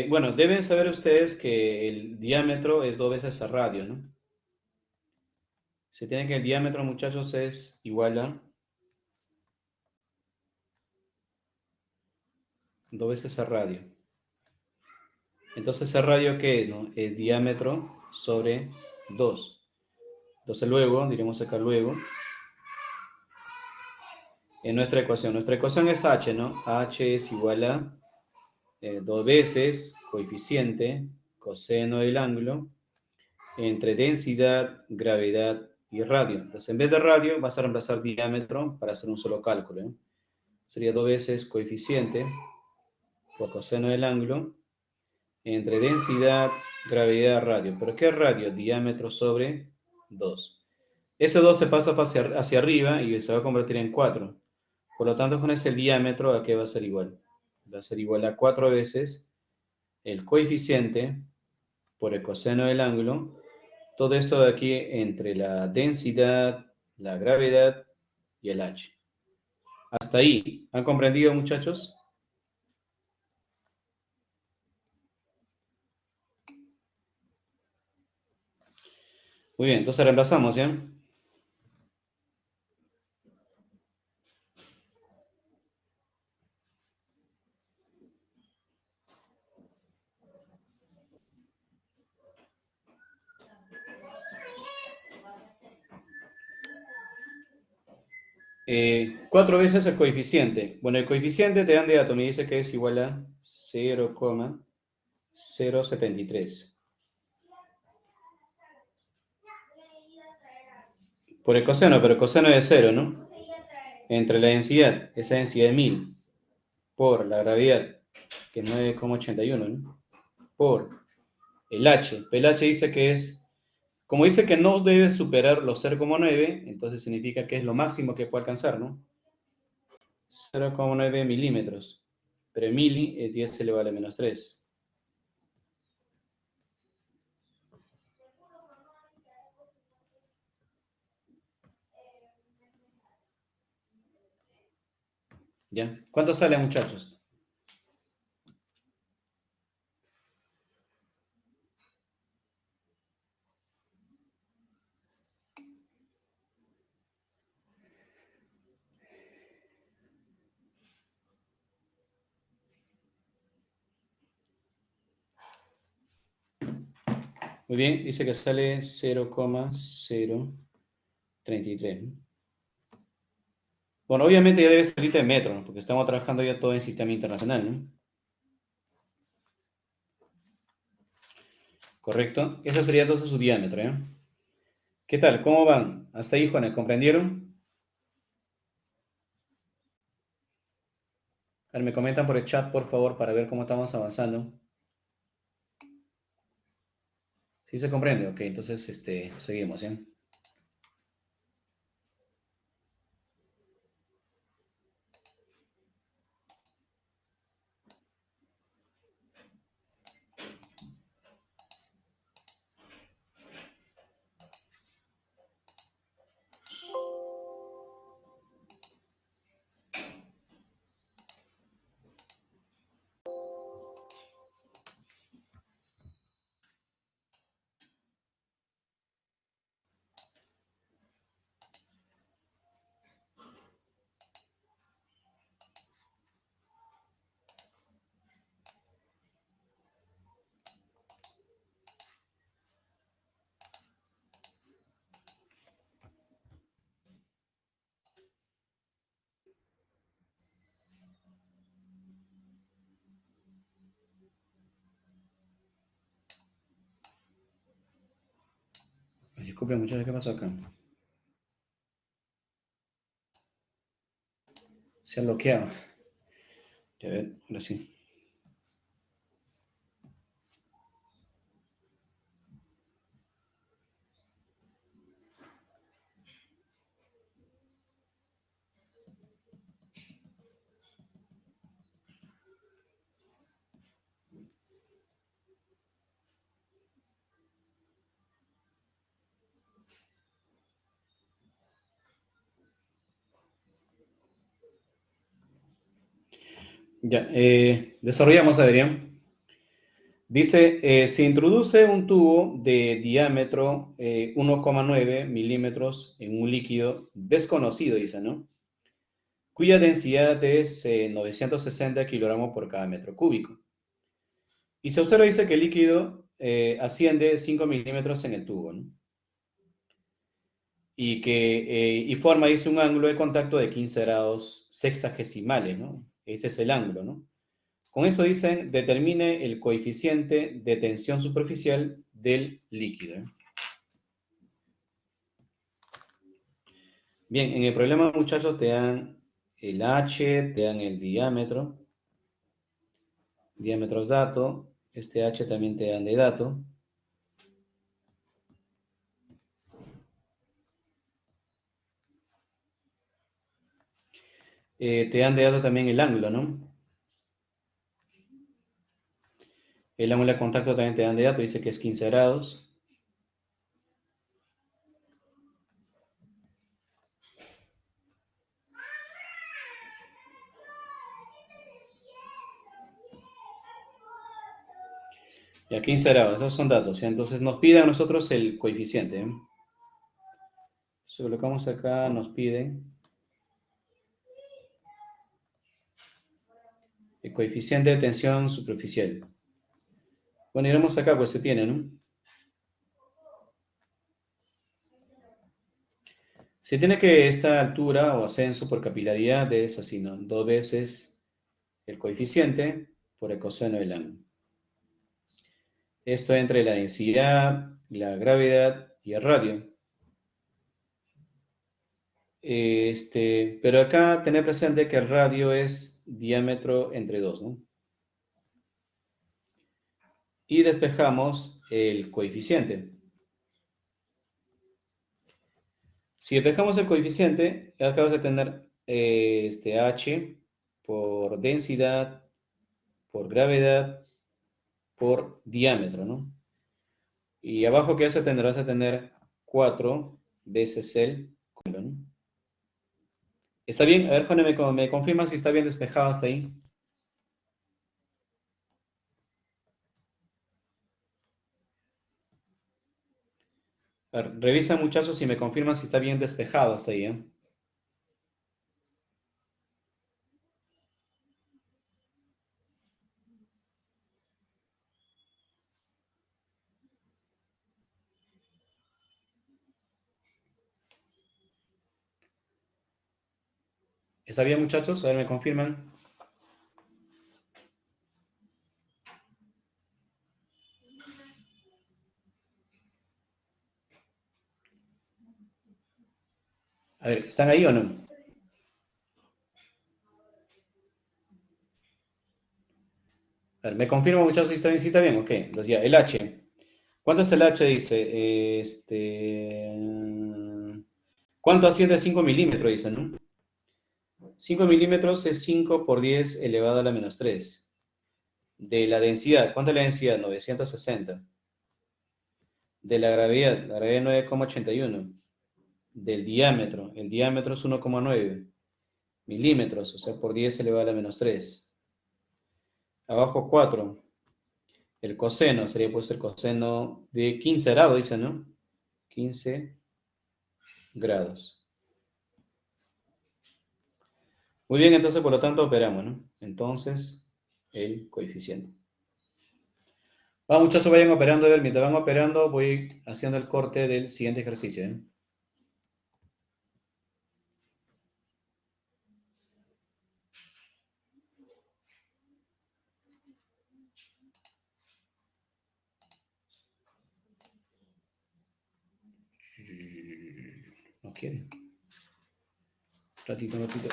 Bueno, deben saber ustedes que el diámetro es 2 veces el radio, ¿no? Se tiene que el diámetro, muchachos, es igual a 2 veces el radio. Entonces, ¿el radio qué es, no? Es diámetro sobre 2. Entonces, luego, diremos acá luego, en nuestra ecuación es h, ¿no? H es igual a 2 veces coeficiente coseno del ángulo entre densidad, gravedad y radio. Entonces, en vez de radio, vas a reemplazar diámetro para hacer un solo cálculo, ¿eh? Sería 2 veces coeficiente por coseno del ángulo entre densidad, gravedad, radio. ¿Pero qué es radio? Diámetro sobre 2. Ese 2 se pasa hacia arriba y se va a convertir en 4. Por lo tanto, con ese diámetro, ¿a qué va a ser igual? Va a ser igual a 4 veces el coeficiente por el coseno del ángulo. Todo eso de aquí entre la densidad, la gravedad y el h. Hasta ahí. ¿Han comprendido, muchachos? Muy bien, entonces reemplazamos, ¿ya? Cuatro veces el coeficiente. Bueno, el coeficiente te dan de dato, me dice que es igual a 0,073. Por el coseno, pero el coseno es de 0, ¿no? Entre la densidad, esa densidad de 1000, por la gravedad, que es 9,81, ¿no? Por el h dice que es, como dice que no debe superar los 0,9, entonces significa que es lo máximo que puede alcanzar, ¿no? 0,9 milímetros, pero mili es 10 elevado a la menos 3. ¿Ya? ¿Cuánto sale, muchachos? Muy bien, dice que sale 0,033, ¿no? Bueno, obviamente ya debe salir de metro, ¿no? Porque estamos trabajando ya todo en sistema internacional, ¿no? ¿Correcto? Ese sería entonces su diámetro, ¿eh? ¿Qué tal? ¿Cómo van? Hasta ahí, Juanes, ¿comprendieron? A ver, me comentan por el chat, por favor, para ver cómo estamos avanzando. ¿Sí se comprende? Ok, entonces seguimos, ¿eh? Disculpen muchachos, ¿qué pasó acá? Se ha bloqueado. A ver, ahora sí. Ya, desarrollamos, Adrián. Dice, se introduce un tubo de diámetro 1,9 milímetros en un líquido desconocido, dice, ¿no? Cuya densidad es 960 kilogramos por cada metro cúbico. Y se observa, dice, que el líquido asciende 5 milímetros en el tubo, ¿no? Y forma, dice, un ángulo de contacto de 15 grados sexagesimales, ¿no? Ese es el ángulo, ¿no? Con eso dicen, determine el coeficiente de tensión superficial del líquido, ¿eh? Bien, en el problema, muchachos, te dan el H, te dan el diámetro, diámetros dato, este H también te dan de dato. Te dan de dato también el ángulo, ¿no? El ángulo de contacto también te dan de dato, dice que es 15 grados. Y a 15 grados, esos son datos, ¿sí? Entonces nos pide a nosotros el coeficiente, ¿eh? Si colocamos acá, nos piden el coeficiente de tensión superficial. Bueno, iremos acá, pues se tiene, ¿no? Se tiene que esta altura o ascenso por capilaridad es así, ¿no? 2 veces el coeficiente por el coseno del ángulo. Esto entre la densidad, la gravedad y el radio. Pero acá tener presente que el radio es diámetro entre 2, ¿no? Y despejamos el coeficiente. Si despejamos el coeficiente, acá vas a tener H por densidad, por gravedad, por diámetro, ¿no? Y abajo, ¿qué vas a tener? Vas a tener 4 veces el ángulo, ¿no? ¿Está bien? A ver, Juan, me confirma si está bien despejado hasta ahí. A ver, revisa, muchachos, si me confirman si está bien despejado hasta ahí, ¿eh? ¿Está bien, muchachos? A ver, me confirman. A ver, ¿están ahí o no? A ver, me confirma, muchachos, si está bien. Ok, entonces ya, el H. ¿Cuánto es el H? Dice, ¿cuánto asciende a 5 milímetros? Dice, ¿no? 5 milímetros es 5 por 10 elevado a la menos 3. De la densidad, ¿cuánto es la densidad? 960. De la gravedad es 9,81. Del diámetro, el diámetro es 1,9 milímetros, o sea, por 10 elevado a la menos 3. Abajo 4. El coseno sería pues el coseno de 15 grados, dice, ¿no? 15 grados. Muy bien, entonces por lo tanto operamos, ¿no? Entonces, el coeficiente. Vamos, muchachos, vayan operando. A ver, mientras van operando, voy haciendo el corte del siguiente ejercicio, ¿eh? quiere. Ratito, ratito.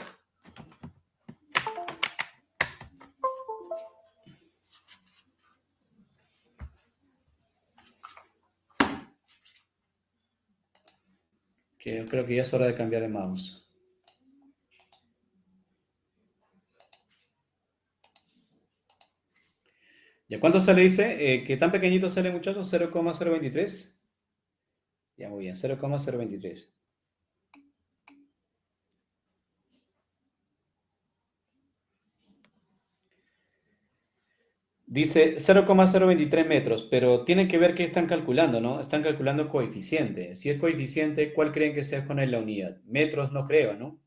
Que yo creo que ya es hora de cambiar de mouse. ¿Ya cuánto sale? Dice, ¿qué tan pequeñito sale, muchachos? 0,023. Ya, muy bien, 0,023. Dice 0,023 metros, pero tienen que ver qué están calculando, ¿no? Están calculando coeficiente. Si es coeficiente, ¿cuál creen que sea con la unidad? Metros no creo, ¿no?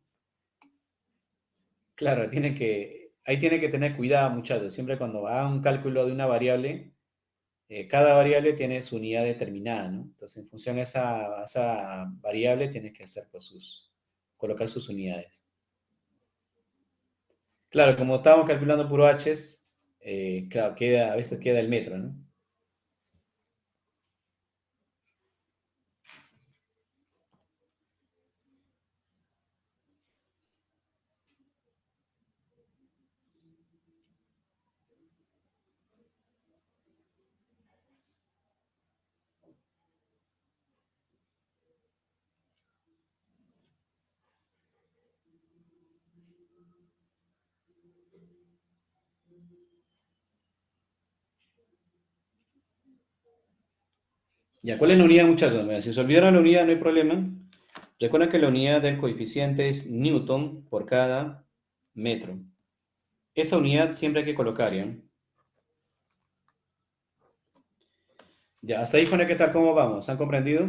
Claro, ahí tiene que tener cuidado, muchachos. Siempre cuando hagan un cálculo de una variable, cada variable tiene su unidad determinada, ¿no? Entonces, en función a esa variable, tienes que hacer pues, colocar sus unidades. Claro, como estábamos calculando puro H's, claro, a veces queda el metro, ¿no? Ya, ¿cuál es la unidad, muchachos? Mira, si se olvidaron la unidad, no hay problema. Recuerden que la unidad del coeficiente es Newton por cada metro. Esa unidad siempre hay que colocar, ¿ya? Ya, hasta ahí, ¿qué tal? ¿Cómo vamos? ¿Han comprendido?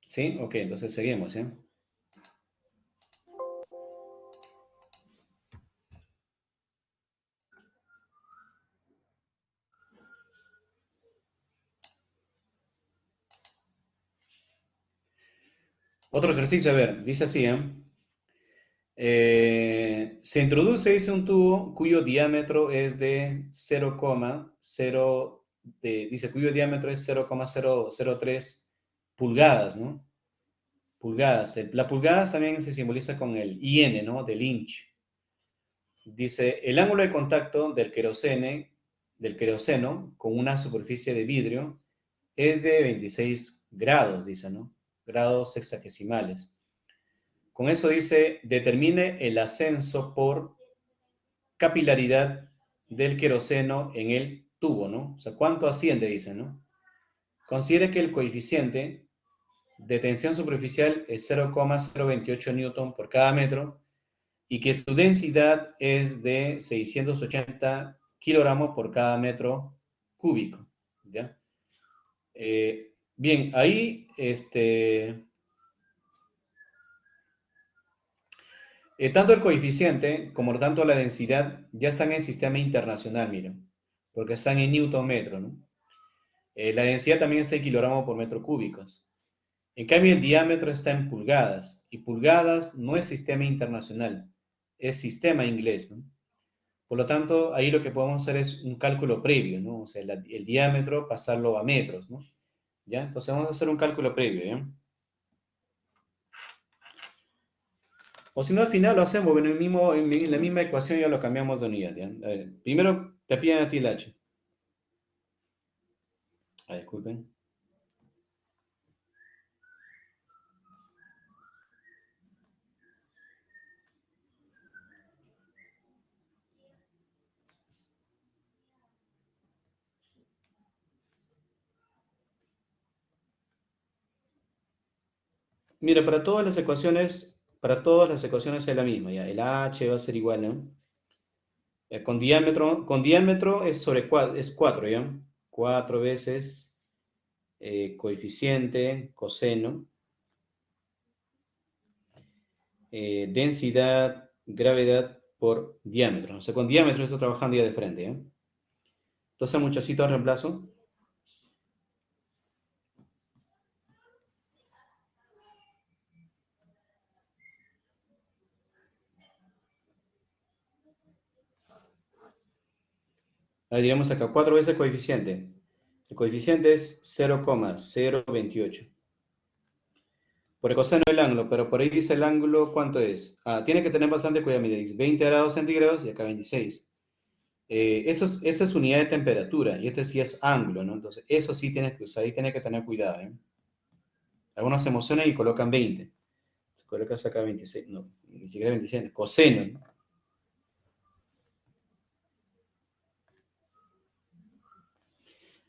¿Sí? Ok, entonces seguimos, ¿ya? Otro ejercicio, a ver, dice así, ¿eh? Se introduce, dice, un tubo cuyo diámetro es de 0,0, dice, cuyo diámetro es 0,003 pulgadas, ¿no? Pulgadas. La pulgadas también se simboliza con el IN, ¿no? Del inch. Dice, el ángulo de contacto del queroseno con una superficie de vidrio es de 26 grados, dice, ¿no? Grados sexagesimales. Con eso dice, determine el ascenso por capilaridad del queroseno en el tubo, ¿no? O sea, ¿cuánto asciende? Dice, ¿no? Considere que el coeficiente de tensión superficial es 0,028 newton por cada metro y que su densidad es de 680 kilogramos por cada metro cúbico, ¿ya? Bien, ahí, tanto el coeficiente como tanto la densidad ya están en sistema internacional, miren, porque están en newton metro, ¿no? La densidad también está en kilogramos por metro cúbicos. En cambio, el diámetro está en pulgadas, y pulgadas no es sistema internacional, es sistema inglés, ¿no? Por lo tanto, ahí lo que podemos hacer es un cálculo previo, ¿no? O sea, el diámetro pasarlo a metros, ¿no? ¿Ya? Entonces vamos a hacer un cálculo previo, ¿ya? O si no, al final lo hacemos en la misma ecuación ya lo cambiamos de unidad, ¿ya? A ver, primero te piden a ti el H. Ah, disculpen. Mira, para todas las ecuaciones es la misma, ¿ya? El H va a ser igual, ¿no? Con diámetro es es 4, ¿ya? 4 veces coeficiente, coseno, densidad, gravedad por diámetro. O sea, con diámetro estoy trabajando ya de frente, ¿ya? Entonces, muchachitos, reemplazo. Ahí diremos acá, 4 veces coeficiente. El coeficiente es 0,028. Por el coseno del ángulo, pero por ahí dice el ángulo, ¿cuánto es? Tiene que tener bastante cuidado, mire, dice 20 grados centígrados y acá 26. Esta es unidad de temperatura y este sí es ángulo, ¿no? Entonces, eso sí tienes que usar y tienes que tener cuidado, ¿eh? Algunos se emocionan y colocan 20. Colocas acá 26, no, ni siquiera 27, coseno, ¿no?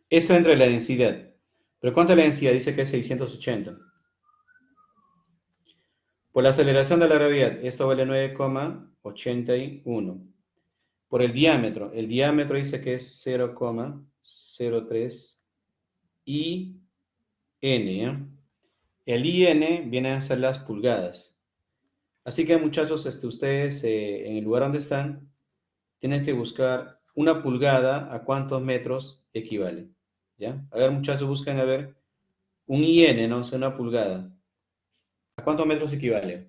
Eso entra en la densidad. ¿Pero cuánto es la densidad? Dice que es 680. Por la aceleración de la gravedad, esto vale 9,81. Por el diámetro dice que es 0,03 IN, ¿ya? El IN viene a ser las pulgadas. Así que muchachos, ustedes en el lugar donde están, tienen que buscar una pulgada a cuántos metros equivale. ¿Ya? A ver muchachos, busquen a ver un IN, ¿no? O sea, una pulgada. ¿A cuántos metros equivale?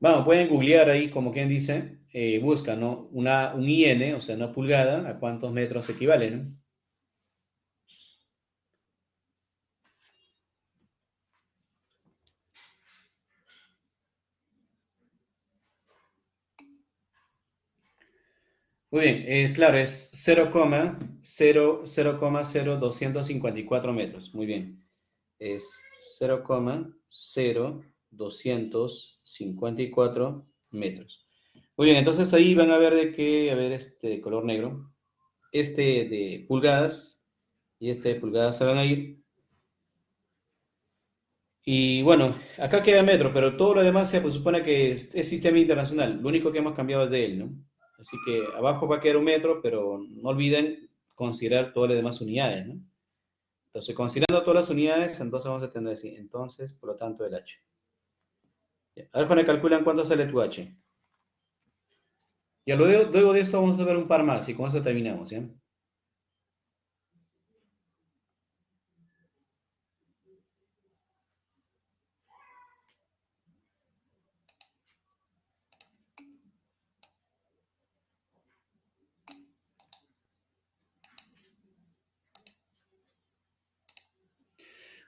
Vamos, pueden googlear ahí, como quien dice, buscan, ¿no? Un IN, o sea, una pulgada, ¿a cuántos metros equivale, no? Muy bien, claro, es 0,0254 metros. Muy bien. Es 0,0254 metros. Muy bien, entonces ahí van a ver de qué, a ver, este color negro. Este de pulgadas y este de pulgadas se van a ir. Y bueno, acá queda metro, pero todo lo demás se pues, supone que es sistema internacional. Lo único que hemos cambiado es de él, ¿no? Así que abajo va a quedar un metro, pero no olviden considerar todas las demás unidades, ¿no? Entonces, considerando todas las unidades, entonces vamos a tener así. Entonces, por lo tanto, el H. A ver, Juan, calculan cuánto sale tu H. Y luego de esto vamos a ver un par más y con eso terminamos, ¿ya?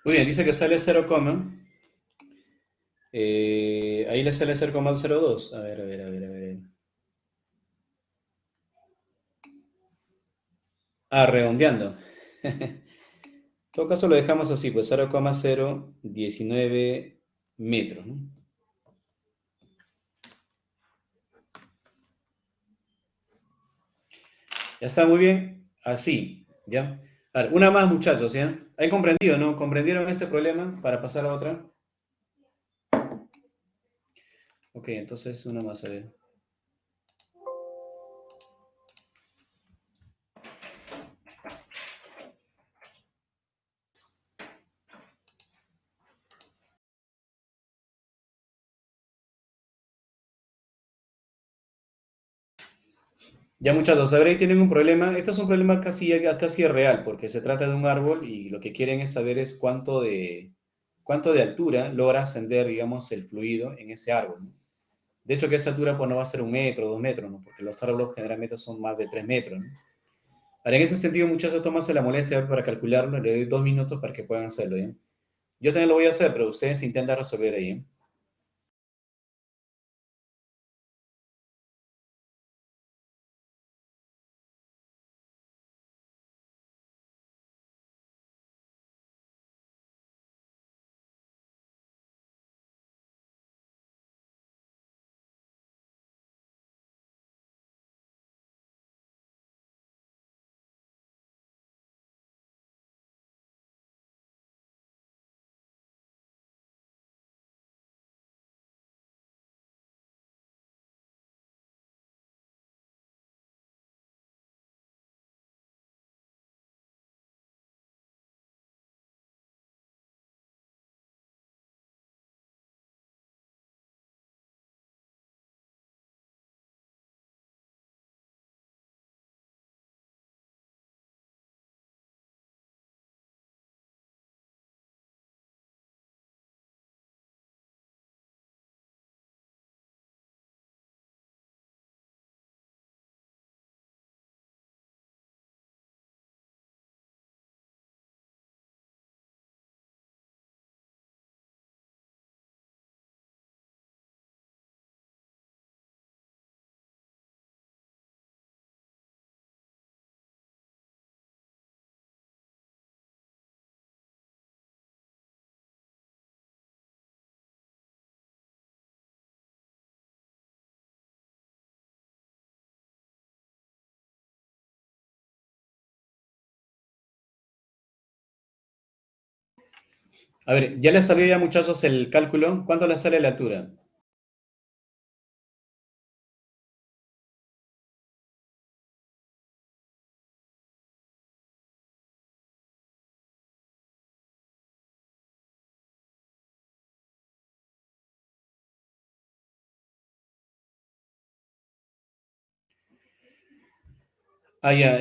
Muy bien, dice que sale 0, ahí le sale 0,02. A ver, a ver, a ver, a ver. Redondeando. En todo caso lo dejamos así, pues 0,019 metros, ¿no? Ya está muy bien, así, ¿ya? A ver, una más muchachos, ¿ya? ¿Han comprendido, no? ¿Comprendieron este problema para pasar a otra? Ok, entonces una más, a ver. Ya muchachos, a ver, ahí tienen un problema. Este es un problema casi real, porque se trata de un árbol y lo que quieren es saber es cuánto de altura logra ascender, digamos, el fluido en ese árbol, ¿no? De hecho, que esa altura pues no va a ser 1 metro, 2 metros, ¿no? Porque los árboles generalmente son más de 3 metros, ¿no? Ahora, en ese sentido, muchachos, tómase la molestia para calcularlo. Le doy 2 minutos para que puedan hacerlo, ¿ya? Yo también lo voy a hacer, pero ustedes intentan resolver ahí, ¿eh? A ver, ya les salió ya, muchachos, el cálculo. ¿Cuánto les sale la altura? Ah, ya,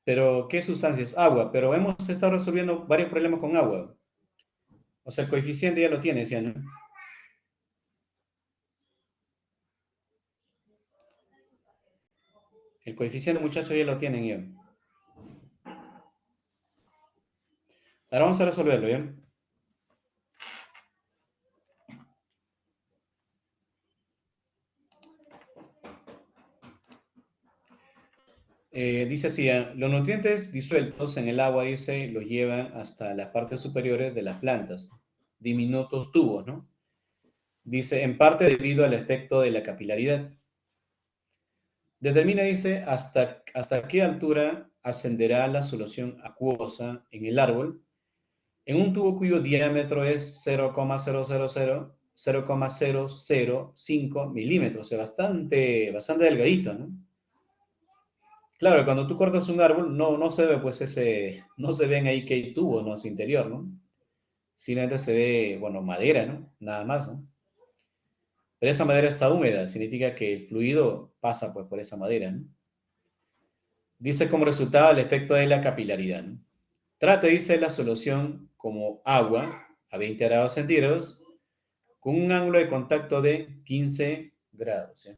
pero, ¿qué sustancias? Agua, pero hemos estado resolviendo varios problemas con agua. O sea, el coeficiente ya lo tienes, ya, ¿no? El coeficiente, muchachos, ya lo tienen ya. Ahora vamos a resolverlo, ¿ya? Dice así, los nutrientes disueltos en el agua, dice, los llevan hasta las partes superiores de las plantas, diminutos tubos, ¿no? Dice, en parte debido al efecto de la capilaridad. Determina, dice, hasta qué altura ascenderá la solución acuosa en el árbol en un tubo cuyo diámetro es 0,005 milímetros, o sea, bastante delgadito, ¿no? Claro, cuando tú cortas un árbol, no se ve, pues, no se ven ahí que hay tubos, ¿no? Su interior, ¿no? Simplemente se ve, bueno, madera, ¿no? Nada más, ¿no? Pero esa madera está húmeda, significa que el fluido pasa, pues, por esa madera, ¿no? Dice como resultado el efecto de la capilaridad, ¿no? Trate, dice, la solución como agua a 20 grados centígrados con un ángulo de contacto de 15 grados, ¿sí?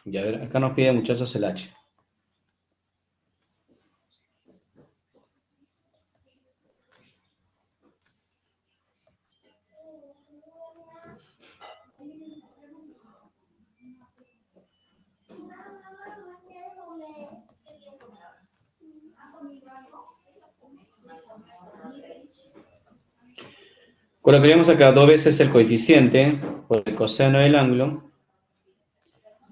Y a ver, acá nos pide, muchachos, el H. Colocaríamos acá dos veces el coeficiente por el coseno del ángulo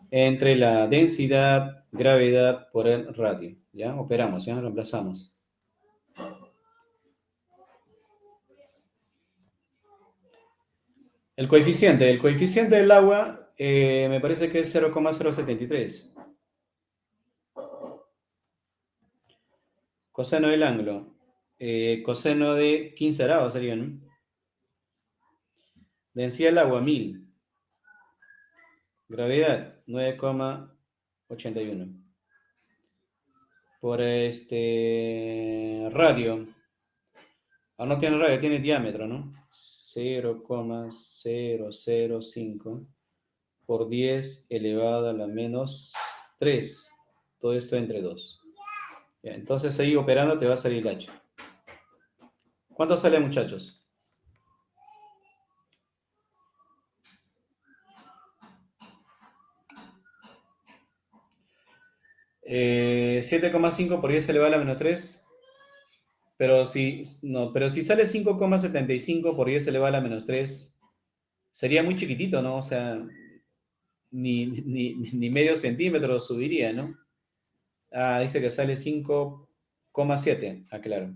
entre la densidad, gravedad por el radio. ¿Ya? Operamos, ¿ya? Reemplazamos. El coeficiente del agua me parece que es 0,073. Coseno del ángulo. Coseno de 15 grados sería, ¿no? Densidad del agua, 1000. Gravedad, 9,81. Por radio. No tiene radio, tiene diámetro, ¿no? 0,005 por 10 elevado a la menos 3. Todo esto entre 2. Ya, entonces ahí operando te va a salir el H. ¿Cuánto sale, muchachos? 7,5 por 10 elevado a la menos 3. Pero si sale 5,75 por 10 elevado a la menos 3, sería muy chiquitito, ¿no? O sea, ni medio centímetro subiría, ¿no? Dice que sale 5,7. Claro.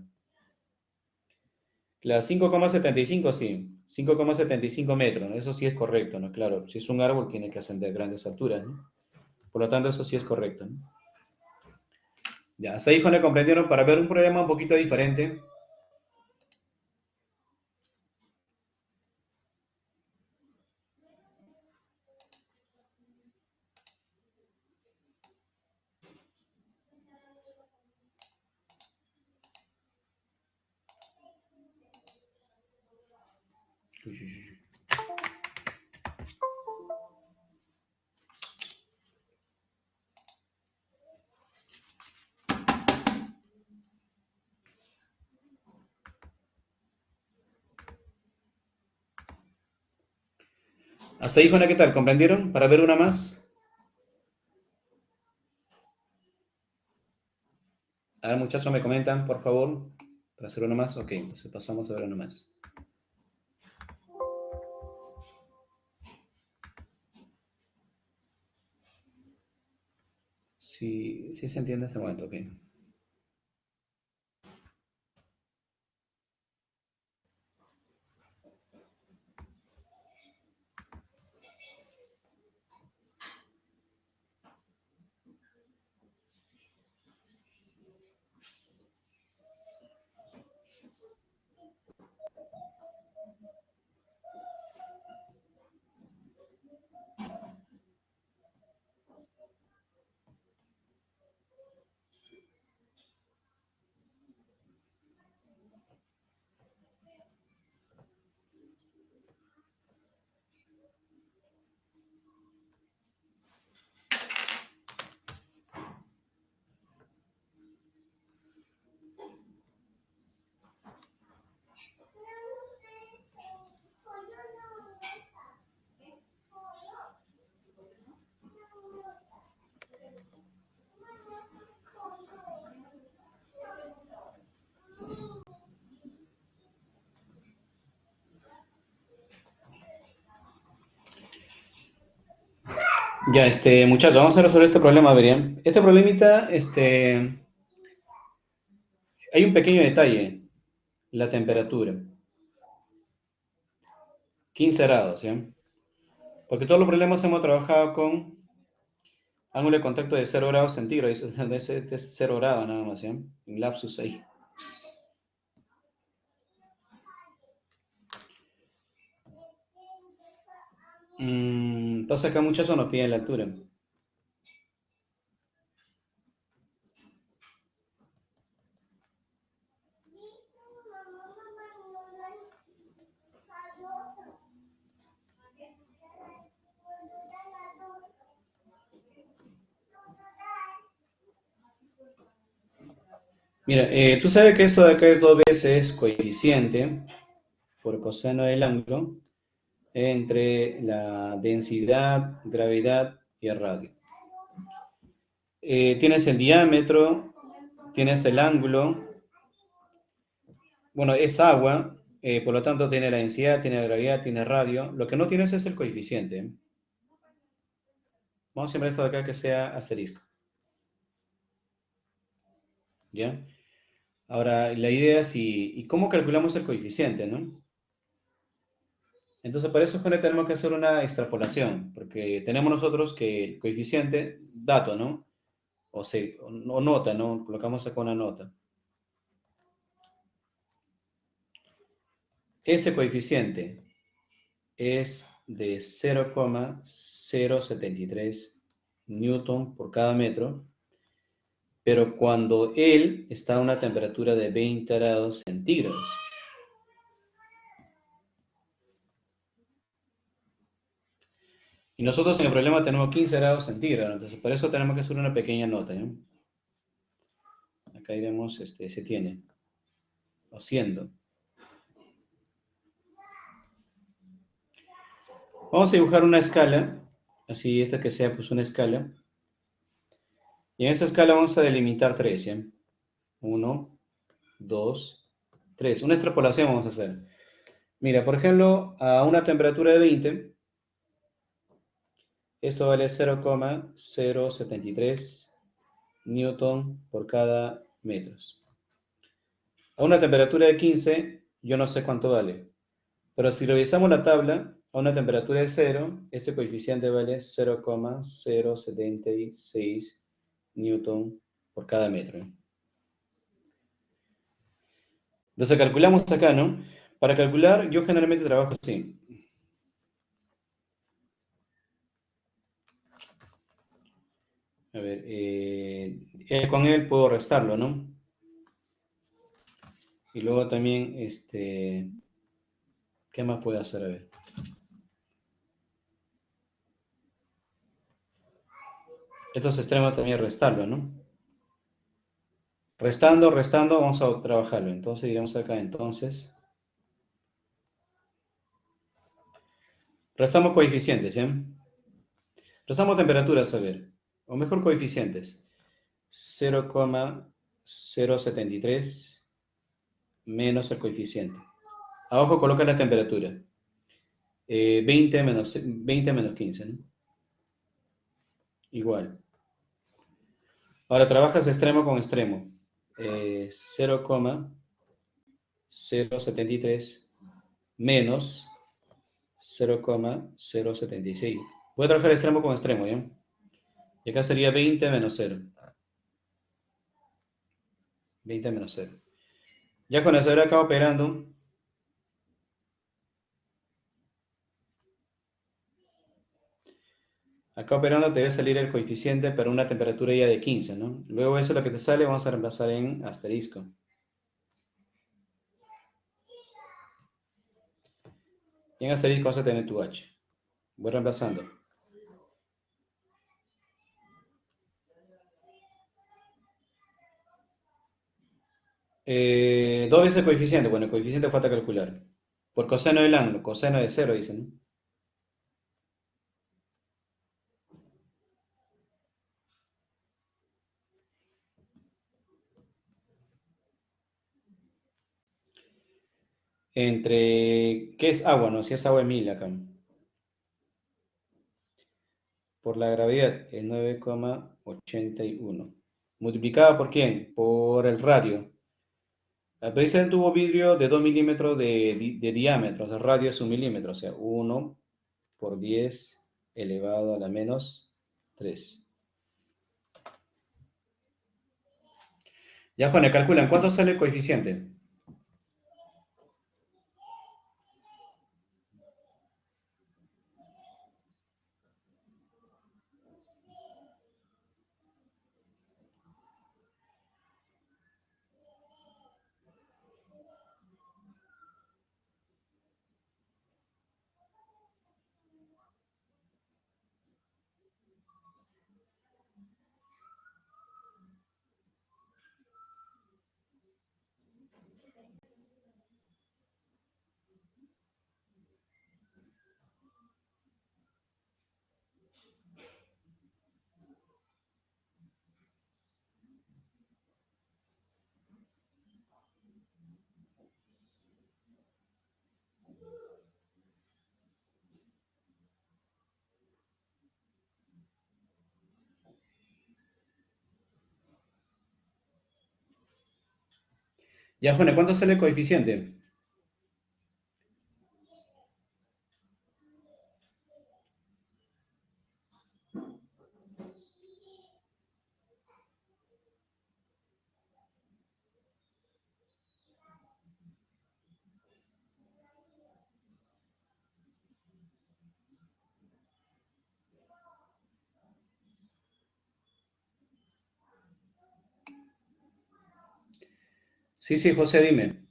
Claro, 5,75 sí. 5,75 metros, ¿no? Eso sí es correcto, ¿no? Claro, si es un árbol tiene que ascender grandes alturas, ¿no? Por lo tanto, eso sí es correcto, ¿no? Ya, hasta ahí, Juan, le comprendieron para ver un problema un poquito diferente. Uy, uy, uy. Hasta ahí, Juana, ¿qué tal? ¿Comprendieron? Para ver una más. A ver, muchachos, me comentan, por favor. Para hacer una más. Ok, entonces pasamos a ver una más. Sí, sí se entiende este momento, ok. Ya, muchachos, vamos a resolver este problema, verían. Este problemita, hay un pequeño detalle, la temperatura, 15 grados, ¿ya? Porque todos los problemas hemos trabajado con ángulo de contacto de 0 grados centígrados, de 0 grados nada más, ¿ya? Un lapsus ahí. Entonces acá muchachos nos piden la altura. Mira, tú sabes que esto de acá es 2 veces coeficiente por coseno del ángulo entre la densidad, gravedad y el radio. Tienes el diámetro, tienes el ángulo, bueno, es agua, por lo tanto tiene la densidad, tiene la gravedad, tiene el radio. Lo que no tienes es el coeficiente. Vamos a siempre esto de acá que sea asterisco. ¿Ya? Ahora, la idea es, ¿y cómo calculamos el coeficiente, no? Entonces, para eso Juan, tenemos que hacer una extrapolación, porque tenemos nosotros que el coeficiente, dato, ¿no? O nota, ¿no? Colocamos acá una nota. Este coeficiente es de 0,073 newton por cada metro, pero cuando él está a una temperatura de 20 grados centígrados. Y nosotros en el problema tenemos 15 grados centígrados, entonces por eso tenemos que hacer una pequeña nota, ¿no? Acá iremos, se tiene, o siendo. Vamos a dibujar una escala, así esta que sea pues una escala. Y en esa escala vamos a delimitar 3, ¿ya? 1, 2, 3. Una extrapolación vamos a hacer. Mira, por ejemplo, a una temperatura de 20, esto vale 0,073 newton por cada metros. A una temperatura de 15, yo no sé cuánto vale. Pero si revisamos la tabla, a una temperatura de 0, este coeficiente vale 0,076 newton por cada metro. Entonces calculamos acá, ¿no? Para calcular, yo generalmente trabajo así. A ver, con él puedo restarlo, ¿no? Y luego también, ¿qué más puedo hacer? A ver. Estos extremos también restarlo, ¿no? Restando, vamos a trabajarlo. Entonces iremos acá, entonces. Restamos coeficientes, ¿ya? Restamos temperaturas, a ver. O mejor coeficientes. 0,073 menos el coeficiente. Abajo coloca la temperatura. 20 menos 15, ¿no? Igual. Ahora trabajas extremo con extremo. 0,073 menos 0,076. Voy a trabajar extremo con extremo, ¿ya? Y acá sería 20 menos 0. 20 menos 0. Ya con eso ahora acá operando. Acá operando te debe salir el coeficiente para una temperatura ya de 15, ¿no? Luego eso lo que te sale vamos a reemplazar en asterisco. Y en asterisco vas a tener tu h. Voy reemplazando. ¿Dónde es el coeficiente? Bueno, el coeficiente falta calcular. Por coseno del ángulo, coseno de 0, dicen, ¿no? Entre, ¿qué es agua? No, si es agua de 1000 acá. Por la gravedad es 9,81. ¿Multiplicada por quién? Por el radio. Aparece un tubo vidrio de 2 milímetros de diámetro. El radio es 1 milímetro, o sea, 1 por 10 elevado a la menos 3. Ya, Juan, calculan, ¿cuánto sale el coeficiente? Ya, Juan, ¿cuánto sale el coeficiente? Sí, sí, José, dime.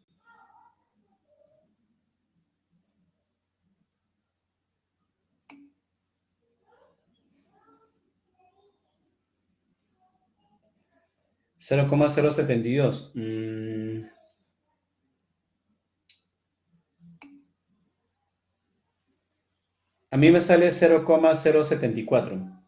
0,072. A mí me sale 0,074.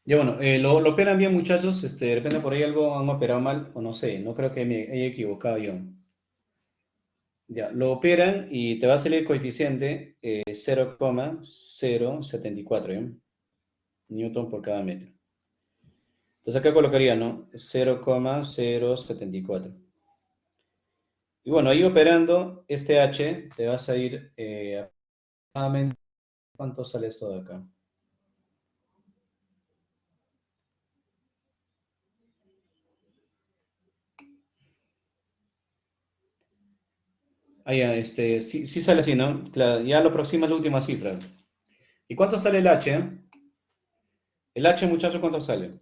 Ya bueno, lo operan bien muchachos, de repente por ahí algo han operado mal, o no sé, no creo que me haya equivocado yo. Ya, lo operan y te va a salir el coeficiente 0,074, ¿ya? Newton por cada metro. Entonces acá colocaría, ¿no? 0,074. Y bueno, ahí operando este H, te vas a ir aproximadamente, ¿cuánto sale esto de acá? Ah, ya, sí, sí sale así, ¿no? Claro, ya lo aproxima la última cifra. ¿Y cuánto sale el H? El H, muchacho, ¿cuánto sale?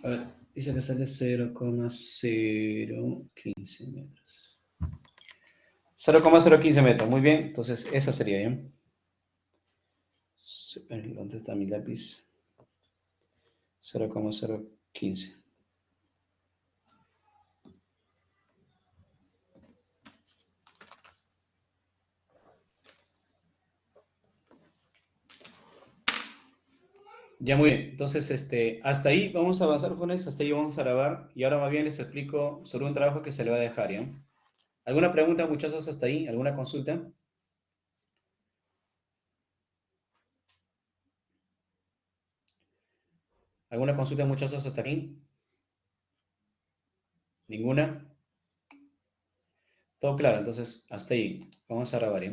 A ver, dice que sale 0,015 metros. 0,015 metros, muy bien. Entonces, esa sería, ¿ya? ¿Dónde está mi lápiz? 0,015. Ya muy bien, entonces hasta ahí vamos a avanzar con eso, hasta ahí vamos a grabar y ahora más bien les explico sobre un trabajo que se le va a dejar, ¿ya? ¿Alguna pregunta, muchachos, hasta ahí? ¿Alguna consulta? ¿Alguna consulta, muchachos, hasta aquí? ¿Ninguna? Todo claro, entonces hasta ahí, vamos a grabar, ¿ya?